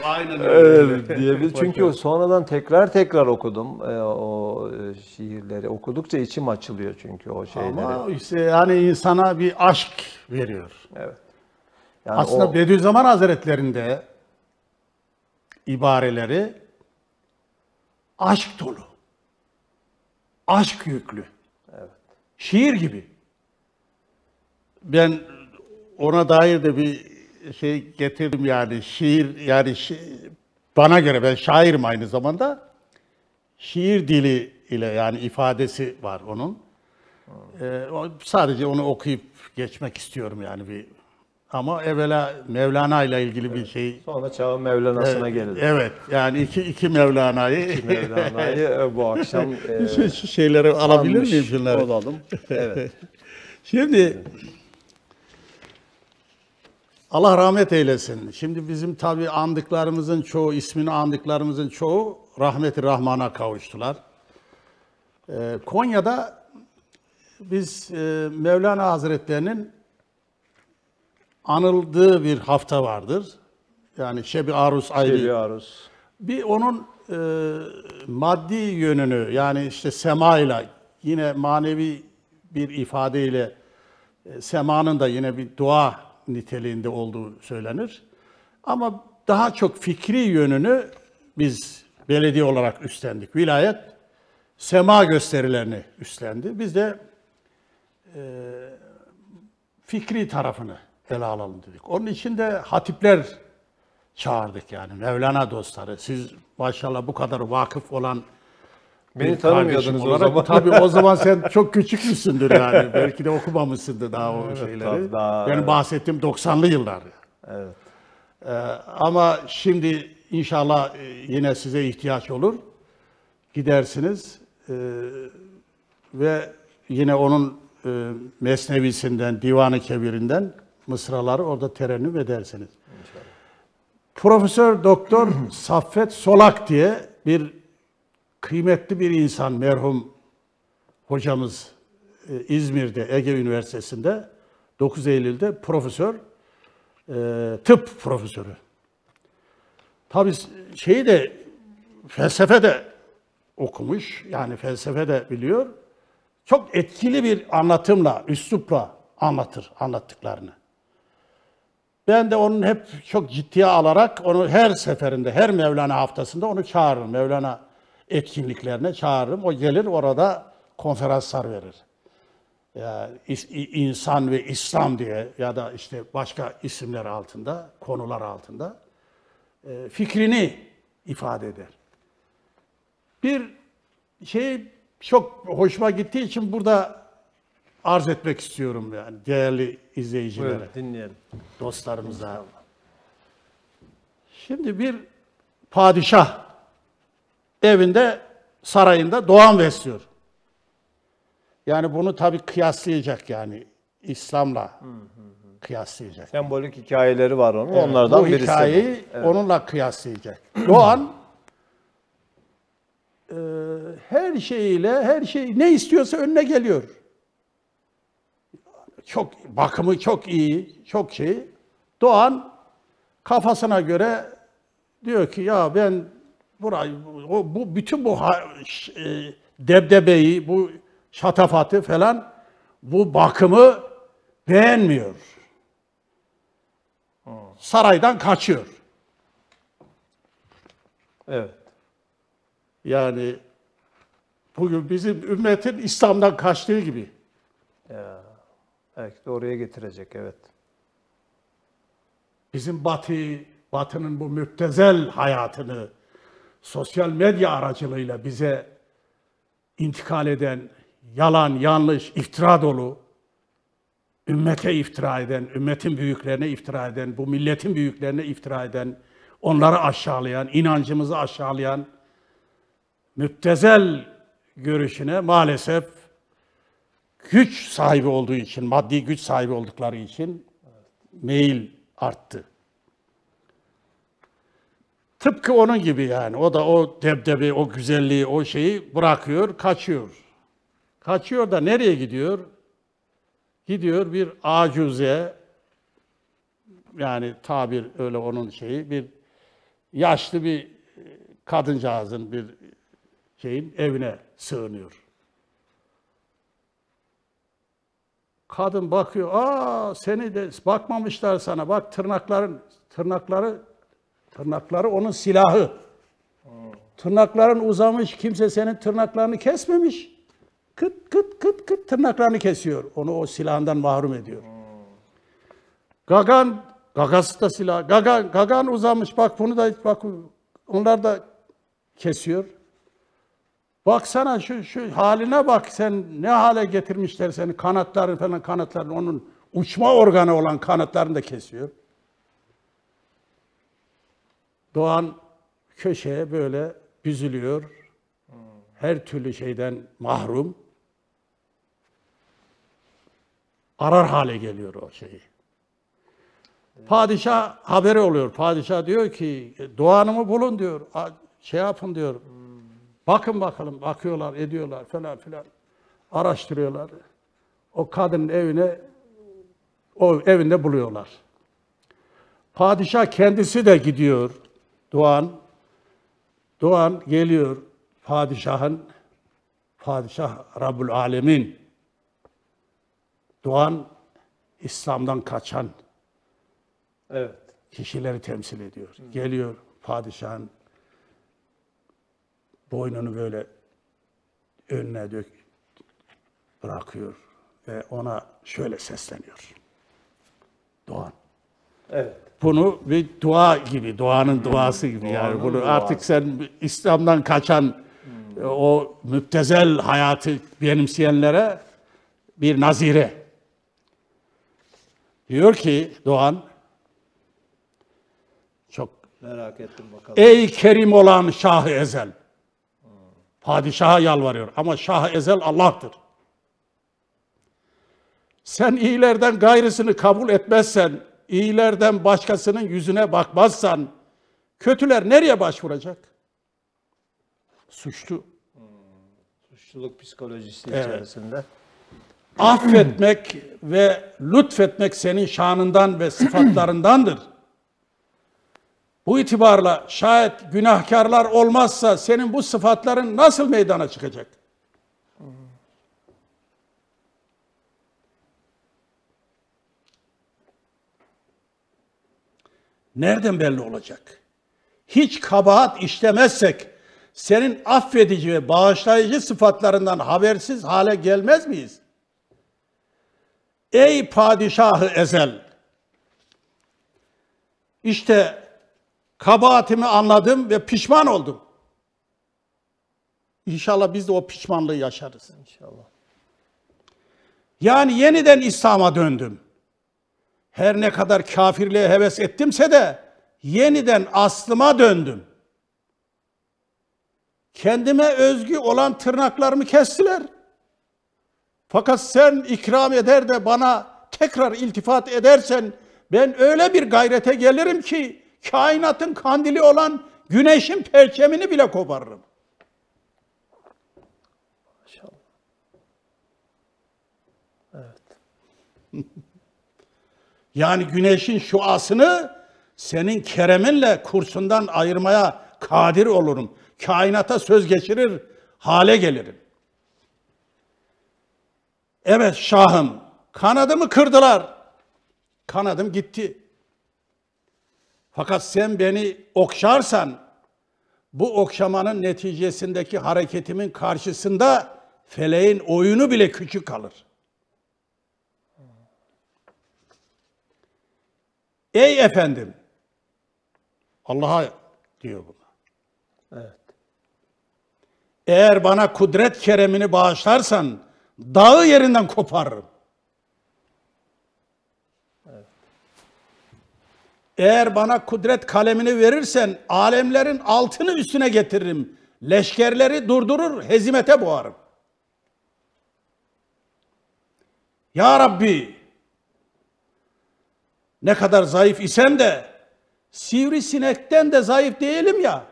Aynen öyle. diyebilir. Çünkü sonradan tekrar okudum o şiirleri. Okudukça içim açılıyor çünkü o şeyleri. Ama işte yani insana bir aşk veriyor. Evet. Yani Aslında Bediüzzaman Hazretleri'nde ibareleri aşk dolu. Aşk yüklü. Evet. Şiir gibi. Ben ona dair de bir şey getirdim yani şiir yani bana göre ben şairim aynı zamanda. Şiir dili ile yani ifadesi var onun. Sadece onu okuyup geçmek istiyorum yani bir. Ama evvela Mevlana ile ilgili bir şey. Sonra çağın Mevlana'sına gelelim. Evet yani iki Mevlana'yı. Mevlana'yı bu akşam şu şeyleri alabilir miyim şunları? Olalım. Evet. Şimdi Allah rahmet eylesin. Şimdi bizim tabii andıklarımızın çoğu, ismini andıklarımızın çoğu rahmeti Rahman'a kavuştular. Konya'da biz Mevlana Hazretlerinin anıldığı bir hafta vardır. Yani Şebi Arus ayrı. Şebi Arus. Bir onun maddi yönünü yani işte semayla yine manevi bir ifadeyle semanın da yine bir dua niteliğinde olduğu söylenir. Ama daha çok fikri yönünü biz belediye olarak üstlendik. Vilayet sema gösterilerini üstlendi. Biz de fikri tarafını ele alalım dedik. Onun için de hatipler çağırdık yani Mevlana dostları. Siz maşallah bu kadar vakıf olan beni tanımıyordunuz o zaman. Tabii o zaman sen çok küçükmüşsündür yani. Belki de okumamışsındır daha o şeyleri. Benim bahsettiğim 90'lı yıllar. Evet. Ama şimdi inşallah yine size ihtiyaç olur. Gidersiniz ve yine onun Mesnevisinden, Divan-ı Kebir'inden mısraları orada terennüm edersiniz. İnşallah. Profesör Doktor Saffet Solak diye bir kıymetli bir insan, merhum hocamız İzmir'de, Ege Üniversitesi'nde 9 Eylül'de profesör, tıp profesörü. Tabii şeyi de felsefe de okumuş, yani felsefe de biliyor. Çok etkili bir anlatımla, üslupla anlatır anlattıklarını. Ben de onun hep çok ciddiye alarak onu her seferinde, her Mevlana haftasında onu çağırırım. Mevlana etkinliklerine çağırırım. O gelir orada konferanslar verir. yani insan ve İslam diye ya da işte başka isimler altında, konular altında fikrini ifade eder. Bir şey çok hoşuma gittiği için burada arz etmek istiyorum yani değerli izleyicilere, Buyurun, dinleyelim. dostlarımıza. Şimdi bir padişah evinde, sarayında doğan besliyor. Yani bunu tabii kıyaslayacak yani İslam'la kıyaslayacak. Sembolik hikayeleri var onun. Evet, Onlardan bu birisi. hikayeyi onunla kıyaslayacak. Doğan her şeyiyle, her şey ne istiyorsa önüne geliyor. Çok bakımı çok iyi, çok şey. Doğan kafasına göre diyor ki ya ben burayı, bütün bu debdebeyi, bu şatafatı falan, bu bakımı beğenmiyor. Saraydan kaçıyor. Evet. Yani bugün bizim ümmetin İslam'dan kaçtığı gibi. Belki de oraya getirecek, evet. Bizim Batı'nın bu müptezel hayatını sosyal medya aracılığıyla bize intikal eden, yalan, yanlış, iftira dolu, ümmete iftira eden, ümmetin büyüklerine iftira eden, bu milletin büyüklerine iftira eden, onları aşağılayan, inancımızı aşağılayan müptezel görüşüne maalesef güç sahibi olduğu için, maddi güç sahibi oldukları için meyil arttı. Tıpkı onun gibi yani. O da o debdebi, o güzelliği, o şeyi bırakıyor, kaçıyor. Kaçıyor da nereye gidiyor? Gidiyor bir acuze, yani tabir öyle onun şeyi, bir yaşlı bir kadıncağızın bir şeyin evine sığınıyor. Kadın bakıyor, seni de bakmamışlar sana, bak tırnakları onun silahı. Tırnakların uzamış, kimse senin tırnaklarını kesmemiş. Kıt kıt kıt kıt tırnaklarını kesiyor. Onu o silahından mahrum ediyor. Gagası da silah. Gagan uzamış, bak bunu da bak, onlar da kesiyor. Baksana şu haline bak, sen ne hale getirmişler seni, kanatların onun uçma organı olan kanatlarını da kesiyor. Doğan köşeye böyle büzülüyor. Her türlü şeyden mahrum. Arar hale geliyor o şeyi. Padişah haberi oluyor. Padişah diyor ki Doğan'ımı bulun diyor. Şey yapın diyor. Bakın bakalım. Bakıyorlar, ediyorlar falan filan. Araştırıyorlar. O kadının evinde buluyorlar. Padişah kendisi de gidiyor. Doğan geliyor. Padişah Rabbul Alemin. Doğan İslam'dan kaçan kişileri temsil ediyor. Geliyor padişahın boynunu böyle önüne bırakıyor ve ona şöyle sesleniyor. Doğan. Evet. Bunu bir dua gibi, doğanın duası gibi yani bunu artık sen İslam'dan kaçan o müptezel hayatı benimseyenlere bir nazire. Diyor ki Doğan, çok Merak ettim bakalım. ey kerim olan Şah-ı Ezel. Padişaha yalvarıyor ama Şah-ı Ezel Allah'tır. Sen iyilerden gayrısını kabul etmezsen, iyilerden başkasının yüzüne bakmazsan, kötüler nereye başvuracak? Suçlu. Suçluluk psikolojisi içerisinde. Affetmek ve lütfetmek senin şanından ve sıfatlarındandır. Bu itibarla şayet günahkarlar olmazsa senin bu sıfatların nasıl meydana çıkacak? Nereden belli olacak? Hiç kabahat işlemezsek senin affedici ve bağışlayıcı sıfatlarından habersiz hale gelmez miyiz? Ey padişahı ezel! İşte kabahatimi anladım ve pişman oldum. İnşallah biz de o pişmanlığı yaşarız. İnşallah. Yani yeniden İslam'a döndüm. Her ne kadar kafirliğe heves ettimse de yeniden aslıma döndüm. Kendime özgü olan tırnaklarımı kestiler. Fakat sen ikram eder de bana tekrar iltifat edersen ben öyle bir gayrete gelirim ki kainatın kandili olan güneşin perçemini bile koparırım. İnşallah. Evet. Yani güneşin şuasını senin kereminle kurşundan ayırmaya kadir olurum. Kainata söz geçirir hale gelirim. Evet şahım, kanadımı kırdılar. Kanadım gitti. Fakat sen beni okşarsan, bu okşamanın neticesindeki hareketimin karşısında feleğin oyunu bile küçük kalır. Ey efendim, Allah'a diyor buna. Evet. Eğer bana kudret keremini bağışlarsan, dağı yerinden koparırım. Evet. Eğer bana kudret kalemini verirsen, alemlerin altını üstüne getiririm. Leşkerleri durdurur, hezimete boğarım. Ya Rabbi, ne kadar zayıf isem de, sivrisinekten de zayıf değilim ya.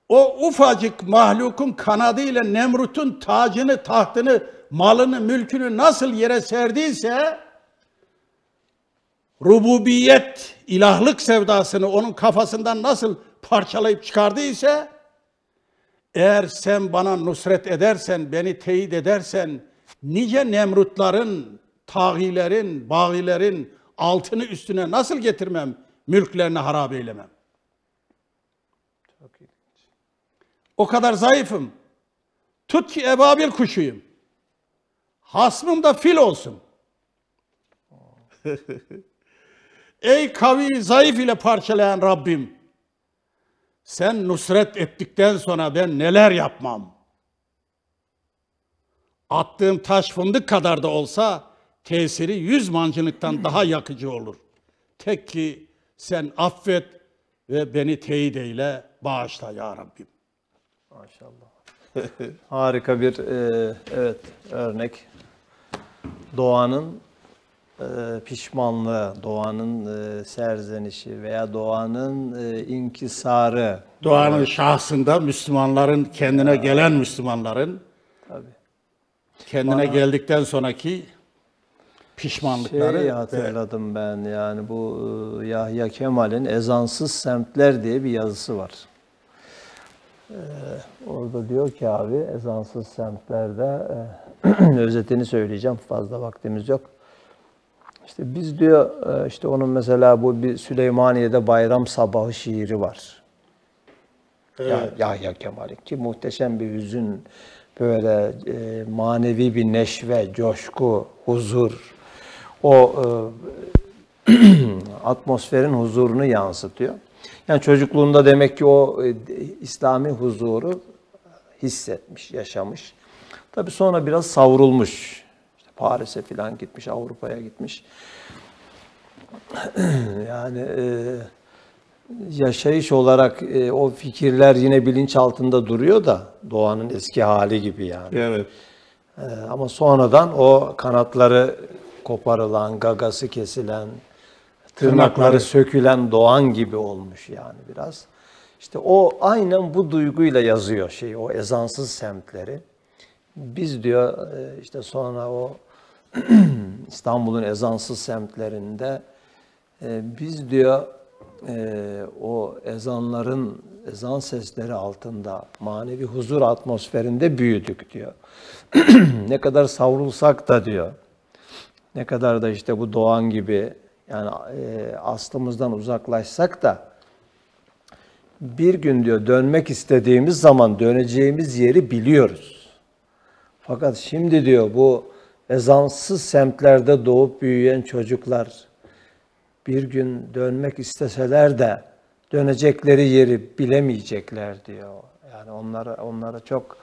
O ufacık mahlukun kanadıyla Nemrut'un tacını, tahtını, malını, mülkünü nasıl yere serdiyse, rububiyet, ilahlık sevdasını onun kafasından nasıl parçalayıp çıkardıysa, eğer sen bana nusret edersen, beni teyit edersen, nice Nemrutların, tağilerin, bağilerin altını üstüne nasıl getirmem, mülklerini harap eylemem. Çok iyi. O kadar zayıfım. Tut ki ebabil kuşuyum. Hasmım da fil olsun. Ey kavi zayıf ile parçalayan Rabbim, sen nusret ettikten sonra ben neler yapmam? Attığım taş fındık kadar da olsa tesiri 100 mancınıktan daha yakıcı olur. Tek ki sen affet ve beni teyit eyle, bağışla ya Rabbim. Maşallah. Harika bir evet örnek. Doğanın pişmanlığı, doğanın serzenişi veya doğanın inkisarı. Doğanın şahsında Müslümanların, kendine gelen Müslümanların Tabii. kendine geldikten sonraki pişmanlıkları. Şeyi hatırladım ben, yani bu Yahya Kemal'in Ezansız Semtler diye bir yazısı var. Orada diyor ki abi, ezansız semtlerde özetini söyleyeceğim, fazla vaktimiz yok. İşte biz diyor, işte onun mesela bu bir Süleymaniye'de bayram sabahı şiiri var. Evet. Yahya Kemal'in, ki muhteşem bir hüzün, böyle manevi bir neşve, coşku, huzur, o atmosferin huzurunu yansıtıyor. Yani çocukluğunda demek ki o İslami huzuru hissetmiş, yaşamış. Tabii sonra biraz savrulmuş. İşte Paris'e falan gitmiş, Avrupa'ya gitmiş. Yani yaşayış olarak o fikirler yine bilinç altında duruyor da, doğanın eski hali gibi yani. Evet. Ama sonradan o kanatları koparılan, gagası kesilen, tırnakları sökülen doğan gibi olmuş yani biraz. İşte o aynen bu duyguyla yazıyor o ezansız semtleri. Biz diyor işte sonra o İstanbul'un ezansız semtlerinde biz diyor o ezan sesleri altında manevi huzur atmosferinde büyüdük diyor. Ne kadar savrulsak da diyor, ne kadar da işte bu doğan gibi yani aslımızdan uzaklaşsak da bir gün diyor dönmek istediğimiz zaman döneceğimiz yeri biliyoruz. Fakat şimdi diyor bu ezansız semtlerde doğup büyüyen çocuklar bir gün dönmek isteseler de dönecekleri yeri bilemeyecekler diyor. Yani onlara çok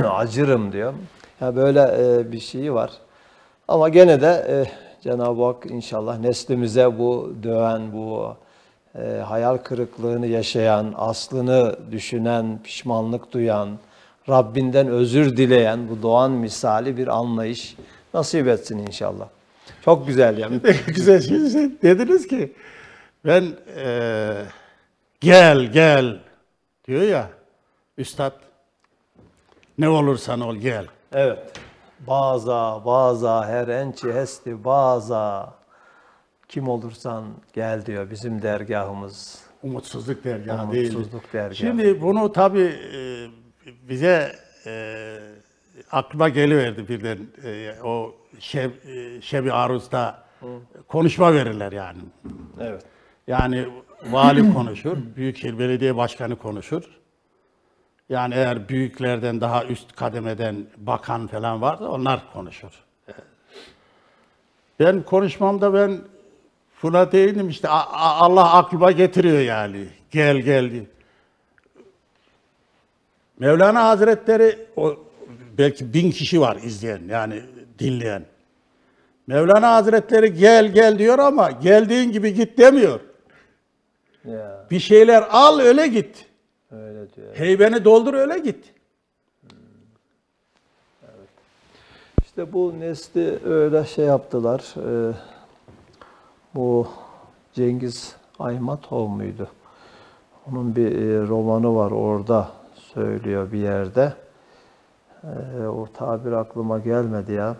acırım diyor. Ya böyle bir şey var. Ama gene de Cenab-ı Hak inşallah neslimize bu döven, bu hayal kırıklığını yaşayan, aslını düşünen, pişmanlık duyan, Rabbinden özür dileyen bu doğan misali bir anlayış nasip etsin inşallah. Çok güzel yani. Güzel şey dediniz ki ben gel diyor ya üstad, ne olursan ol gel. Evet. Baza her ençi hesti baza. Kim olursan gel diyor bizim dergahımız. Umutsuzluk dergahı değil. Umutsuzluk dergahı. Şimdi bunu tabii bize aklıma geliverdi birden. O Şebi Aruz'da konuşma verirler yani. Evet. Yani vali konuşur, Büyükşehir Belediye Başkanı konuşur. Yani eğer büyüklerden daha üst kademeden bakan falan varsa onlar konuşur. Ben konuşmamda buna değindim işte Allah aklıma getiriyor yani. Gel diye. Mevlana Hazretleri, o belki 1000 kişi var izleyen yani dinleyen. Mevlana Hazretleri gel diyor ama geldiğin gibi git demiyor. Ya, Bir şeyler al öyle git. öyle diyor. Heybeni doldur öyle git. İşte bu nesli öyle şey yaptılar. Bu Cengiz Aytmatov muydu? Onun bir romanı var, orada söylüyor bir yerde. O tabir aklıma gelmedi ya.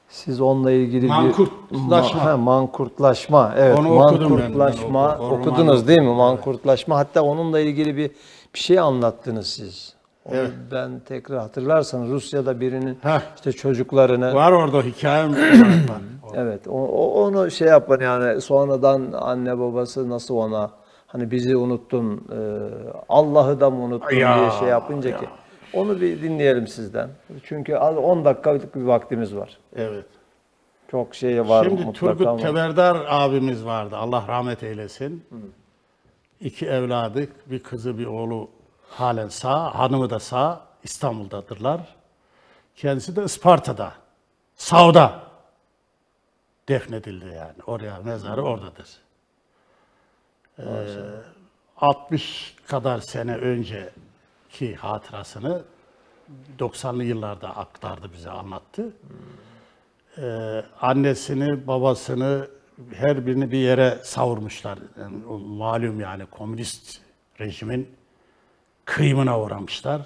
Siz onunla ilgili Mankurtlaşma. Mankurtlaşma. Evet, Onu okudum mankurtlaşma. ben. O Okudunuz romanı değil mi? okudum, Mankurtlaşma. Hatta onunla ilgili bir şey anlattınız siz. Onu Evet. ben tekrar hatırlarsanız Rusya'da birinin Heh. işte çocuklarını Var orada hikayem var. evet onu şey yapın yani sonradan anne babası nasıl ona hani bizi unuttun Allah'ı da mı unuttun Ya, diye şey yapınca ki onu bir dinleyelim sizden. Çünkü az 10 dakikalık bir vaktimiz var. Evet. Çok şey var Şimdi mutlaka Turgut ama. Teberdar abimiz vardı. Allah rahmet eylesin. 2 evladı, bir kızı, bir oğlu halen sağ. Hanımı da sağ. İstanbul'dadırlar. Kendisi de Isparta'da. Sağda defnedildi yani. Oraya mezarı oradadır. 60 kadar sene önceki hatırasını 90'lı yıllarda aktardı, bize anlattı. Annesini, babasını her birini bir yere savurmuşlar. Yani malum yani komünist rejimin kıyımına uğramışlar.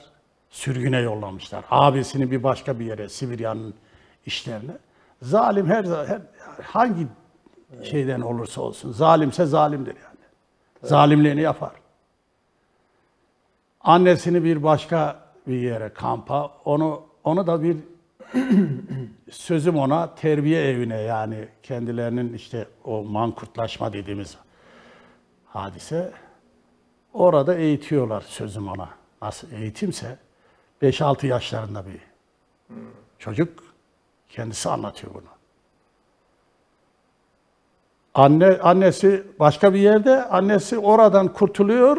Sürgüne yollamışlar. Abisini bir başka bir yere, Sibirya'nın işlerine. Zalim her hangi şeyden olursa olsun, zalimse zalimdir yani. Zalimliğini yapar. Annesini bir başka bir yere, kampa, onu da bir sözüm ona terbiye evine, yani kendilerinin işte o mankurtlaşma dediğimiz hadise, orada eğitiyorlar sözüm ona. Nasıl eğitimse 5-6 yaşlarında bir çocuk kendisi anlatıyor bunu. Annesi başka bir yerde, annesi oradan kurtuluyor.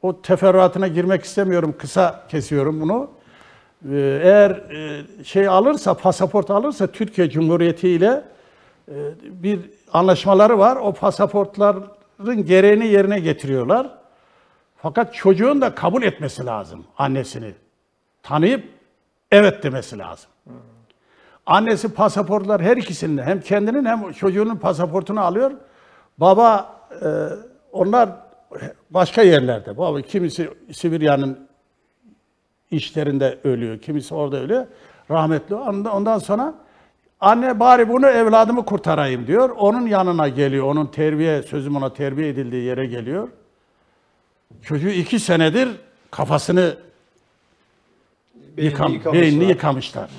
O teferruatına girmek istemiyorum, kısa kesiyorum bunu. Eğer şey alırsa, pasaport alırsa Türkiye Cumhuriyeti ile bir anlaşmaları var. O pasaportların gereğini yerine getiriyorlar. Fakat çocuğun da kabul etmesi lazım annesini. Tanıyıp evet demesi lazım. Annesi pasaportlar her ikisinin de, hem kendinin hem çocuğunun pasaportunu alıyor. Baba onlar başka yerlerde. Baba kimisi Sibirya'nın işlerinde ölüyor, kimisi orada ölüyor. Rahmetli. Ondan sonra anne bari bunu evladımı kurtarayım diyor. Onun yanına geliyor. Onun sözüm ona terbiye edildiği yere geliyor. Çocuğu 2 senedir kafasını beynini yıkamışlar.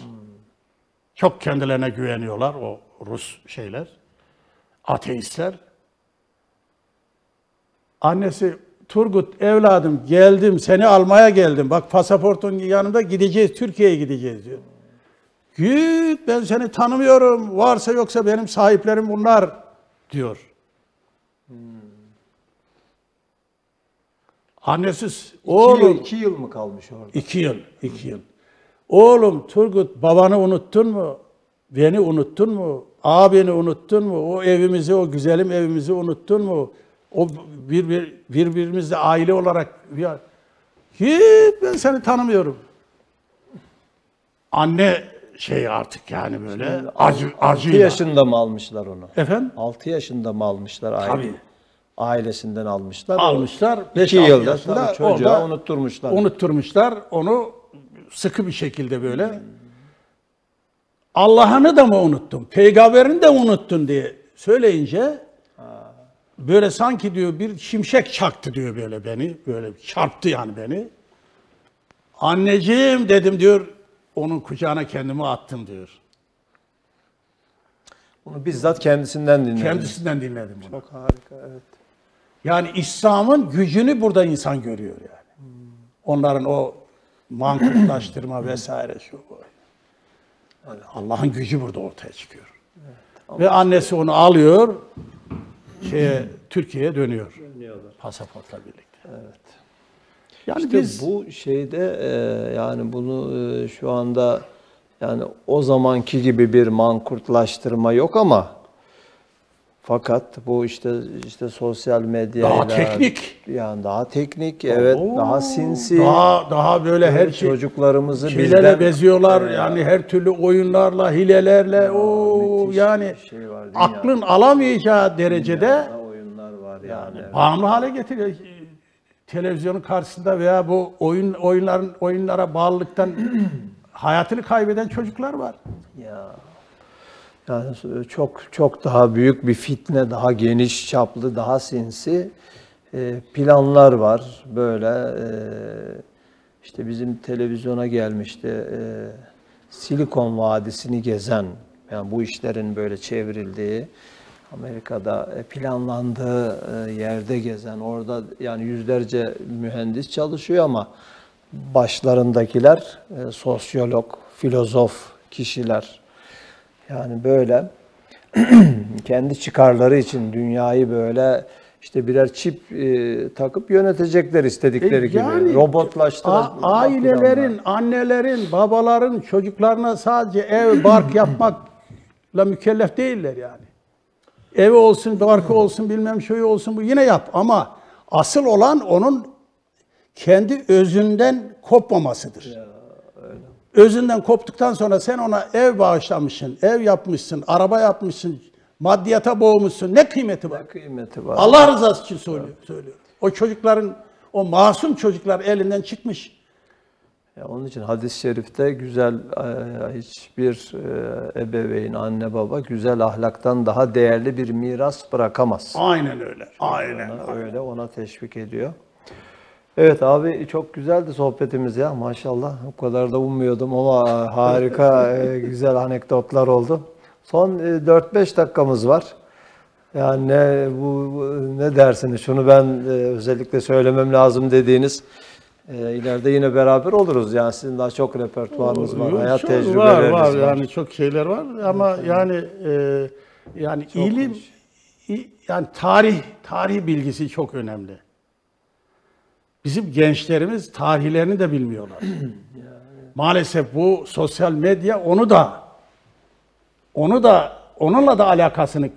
Çok kendilerine güveniyorlar o Rus şeyler, ateistler. Annesi, Turgut evladım geldim, seni almaya geldim. Bak pasaportun yanında gideceğiz, Türkiye'ye gideceğiz diyor. Git, ben seni tanımıyorum. Varsa yoksa benim sahiplerim bunlar diyor. Annesiz. Oğlum. 2 yıl mı kalmış orada? 2 yıl. 2 yıl. Oğlum Turgut, babanı unuttun mu? Beni unuttun mu? Abini unuttun mu? O evimizi, o güzelim evimizi unuttun mu? O birbirimizle aile olarak git, ben seni tanımıyorum. Anne artık yani böyle acıyla. 6 yaşında mı almışlar onu? Efendim? 6 yaşında mı almışlar aile? Tabii. Ailesinden almışlar. Almışlar. 2 yılda tabii çocuğa unutturmuşlar. Unutturmuşlar. Onu sıkı bir şekilde böyle. Allah'ını da mı unuttun? Peygamberini de unuttun diye söyleyince böyle sanki diyor bir şimşek çaktı diyor böyle beni. Böyle çarptı yani beni. Anneciğim dedim diyor. Onun kucağına kendimi attım diyor. Bunu bizzat kendisinden dinledim. Kendisinden dinledim bunu. Çok harika, evet. Yani İslam'ın gücünü burada insan görüyor yani. Onların o mankuplaştırma vesaire şu bu. Yani Allah'ın gücü burada ortaya çıkıyor. Evet, ve annesi onu alıyor, Türkiye'ye dönüyor. Pasaportla birlikte. Evet. Yani İşte biz bu şeyde yani bunu şu anda yani o zamanki gibi bir mankurtlaştırma yok ama fakat bu işte sosyal medyayla daha teknik, yani daha teknik, evet, daha sinsi, daha böyle her şey çocuklarımızı bizden beziyorlar yani her türlü oyunlarla, hilelerle yani şey var, aklın alamayacağı derecede oyunlar var yani. Bağımlı hale getiriyor. Televizyonun karşısında veya bu oyunlara bağlılıktan hayatını kaybeden çocuklar var. Yani çok daha büyük bir fitne, daha geniş çaplı, daha sinsi planlar var. Böyle işte bizim televizyona gelmişti. Silikon Vadisi'ni gezen, yani bu işlerin böyle çevrildiği, Amerika'da planlandığı yerde gezen, orada yani yüzlerce mühendis çalışıyor ama başlarındakiler sosyolog, filozof kişiler. Yani böyle kendi çıkarları için dünyayı böyle işte birer çip takıp yönetecekler istedikleri gibi. Robotlaştıracaklar. Ailelerin, annelerin, babaların çocuklarına sadece ev, bark yapmakla mükellef değiller yani. Evi olsun, barkı olsun, bilmem şey olsun, bu yine yap. Ama asıl olan onun kendi özünden kopmamasıdır. Ya, öyle. Özünden koptuktan sonra sen ona ev bağışlamışsın, ev yapmışsın, araba yapmışsın, maddiyata boğmuşsun. Ne kıymeti var? Ne kıymeti var? Allah rızası için söylüyorum. O çocukların, o masum çocuklar elinden çıkmış. Ya onun için hadis-i şerifte güzel hiçbir ebeveyn, anne baba güzel ahlaktan daha değerli bir miras bırakamaz. Aynen öyle. Aynen öyle, ona teşvik ediyor. Evet abi, çok güzeldi sohbetimiz ya, maşallah. O kadar da ummuyordum ama harika güzel anekdotlar oldu. Son 4-5 dakikamız var. Yani ne dersiniz? Şunu ben özellikle söylemem lazım dediğiniz, ileride yine beraber oluruz. Yani sizin daha çok repertuarınız var, hayat tecrübeleriniz var. Yani çok şeyler var ama yani çok ilim, yani tarih bilgisi çok önemli. Bizim gençlerimiz tarihlerini de bilmiyorlar. Maalesef bu sosyal medya onunla da alakasını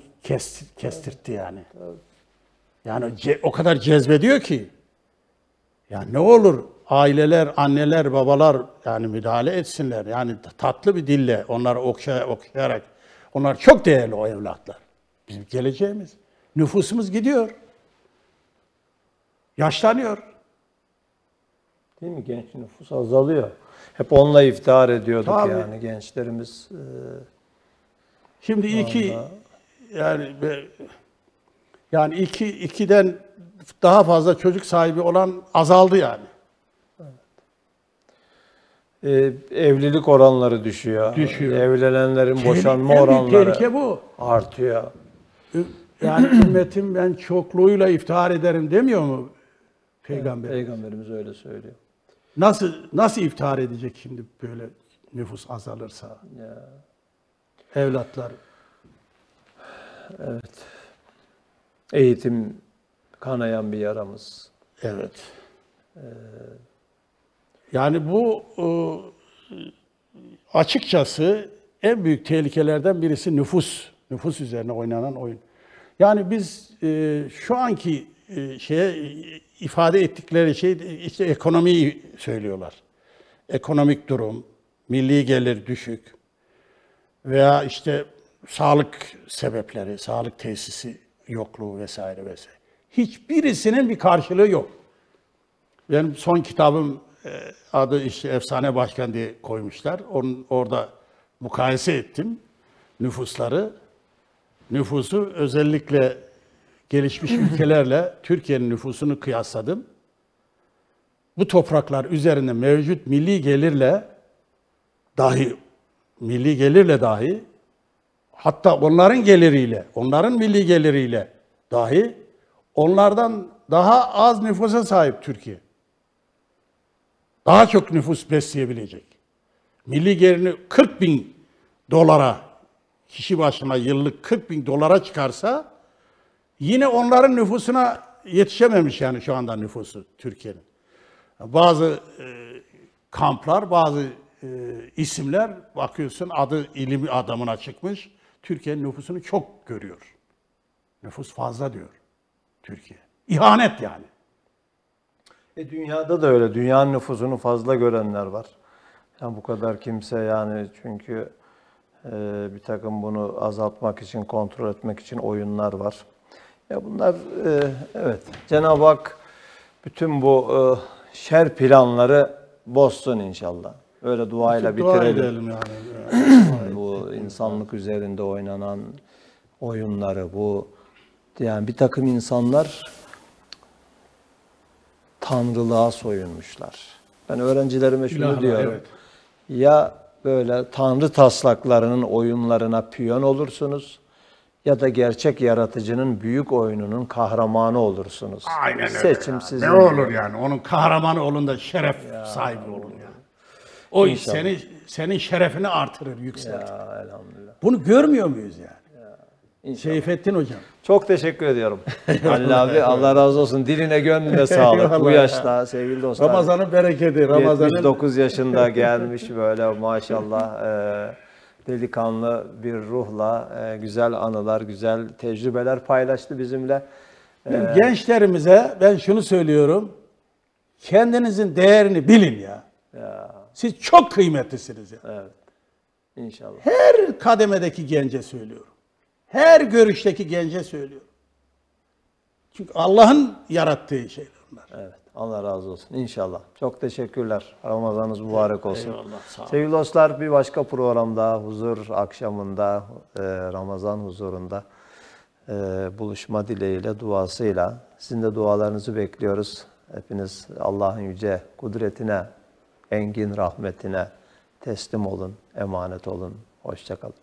kestirtti yani. Yani o kadar cezbediyor ki. Yani ne olur aileler, anneler, babalar yani müdahale etsinler. Yani tatlı bir dille onları okuyarak. Onlar çok değerli o evlatlar. Bizim geleceğimiz. Nüfusumuz gidiyor. Yaşlanıyor. Değil mi? Genç nüfus azalıyor. Hep onunla iftihar ediyorduk. Tabii. Yani gençlerimiz. Şimdi ikiden daha fazla çocuk sahibi azaldı yani. Evlilik oranları düşüyor. Evlenenlerin boşanma oranları tehlike bu. Artıyor. Yani ümmetim ben çokluğuyla iftihar ederim demiyor mu Peygamber? Peygamberimiz öyle söylüyor. Nasıl iftihar edecek şimdi böyle nüfus azalırsa, Ya, evlatlar. evet. Eğitim kanayan bir yaramız. Evet. Yani bu açıkçası en büyük tehlikelerden birisi nüfus. Nüfus üzerine oynanan oyun. Yani biz şu anki şeye ifade ettikleri şey işte ekonomiyi söylüyorlar. Ekonomik durum, milli gelir düşük veya işte sağlık sebepleri, sağlık tesisi yokluğu vesaire vesaire. Hiçbirisinin bir karşılığı yok. Benim son kitabım adı işte Efsane Başkan diye koymuşlar. Orada mukayese ettim nüfusları. Nüfusu özellikle gelişmiş ülkelerle Türkiye'nin nüfusunu kıyasladım. Bu topraklar üzerinde mevcut milli gelirle dahi hatta onların milli geliriyle dahi onlardan daha az nüfusa sahip Türkiye. Daha çok nüfus besleyebilecek. Milli gelirini 40 bin dolara, kişi başına yıllık 40 bin dolara çıkarsa yine onların nüfusuna yetişememiş yani şu anda nüfusu Türkiye'nin. Bazı kamplar, bazı isimler bakıyorsun adı ilim adamına çıkmış. Türkiye'nin nüfusunu çok görüyor. Nüfus fazla diyor Türkiye. İhanet yani. Dünyada da öyle. Dünyanın nüfusunu fazla görenler var. Yani bu kadar kimse yani çünkü bir takım bunu azaltmak için, kontrol etmek için oyunlar var. Ya bunlar evet Cenab-ı Hak bütün bu şer planları bozsun inşallah. Öyle duayla Dua bitirelim. edelim yani. Bu insanlık üzerinde oynanan oyunları bu yani bir takım insanlar tanrılığa soyunmuşlar. Ben öğrencilerime şunu İlahlar, diyorum. evet. Ya böyle tanrı taslaklarının oyunlarına piyon olursunuz ya da gerçek yaratıcının büyük oyununun kahramanı olursunuz. Aynen öyle. Seçim ya. sizin. Ne olur yani onun kahramanı olun da şeref sahibi olun yani. O iş İnşallah. senin şerefini artırır, yükseltir. Ya elhamdülillah. Bunu görmüyor muyuz yani? İnşallah. Seyfettin Hocam. Çok teşekkür ediyorum. Halil abi Allah razı olsun. Diline gönlüne sağlık. Bu Eyvallah. yaşta sevgili dostlar. Ramazan'ın bereketi. Ramazan'ın 79 yaşında gelmiş böyle maşallah delikanlı bir ruhla güzel anılar, güzel tecrübeler paylaştı bizimle. gençlerimize ben şunu söylüyorum. Kendinizin değerini bilin ya. Siz çok kıymetlisiniz ya. Evet. İnşallah. Her kademedeki gence söylüyorum. Her görüşteki gence söylüyorum. Çünkü Allah'ın yarattığı şeyler bunlar. Evet. Allah razı olsun. İnşallah. Çok teşekkürler. Ramazanınız mübarek olsun. Eyvallah, sağ olun. Sevgili dostlar bir başka programda huzur akşamında Ramazan huzurunda buluşma dileğiyle duasıyla sizin de dualarınızı bekliyoruz. Hepiniz Allah'ın yüce kudretine, engin rahmetine teslim olun, emanet olun. Hoşça kalın.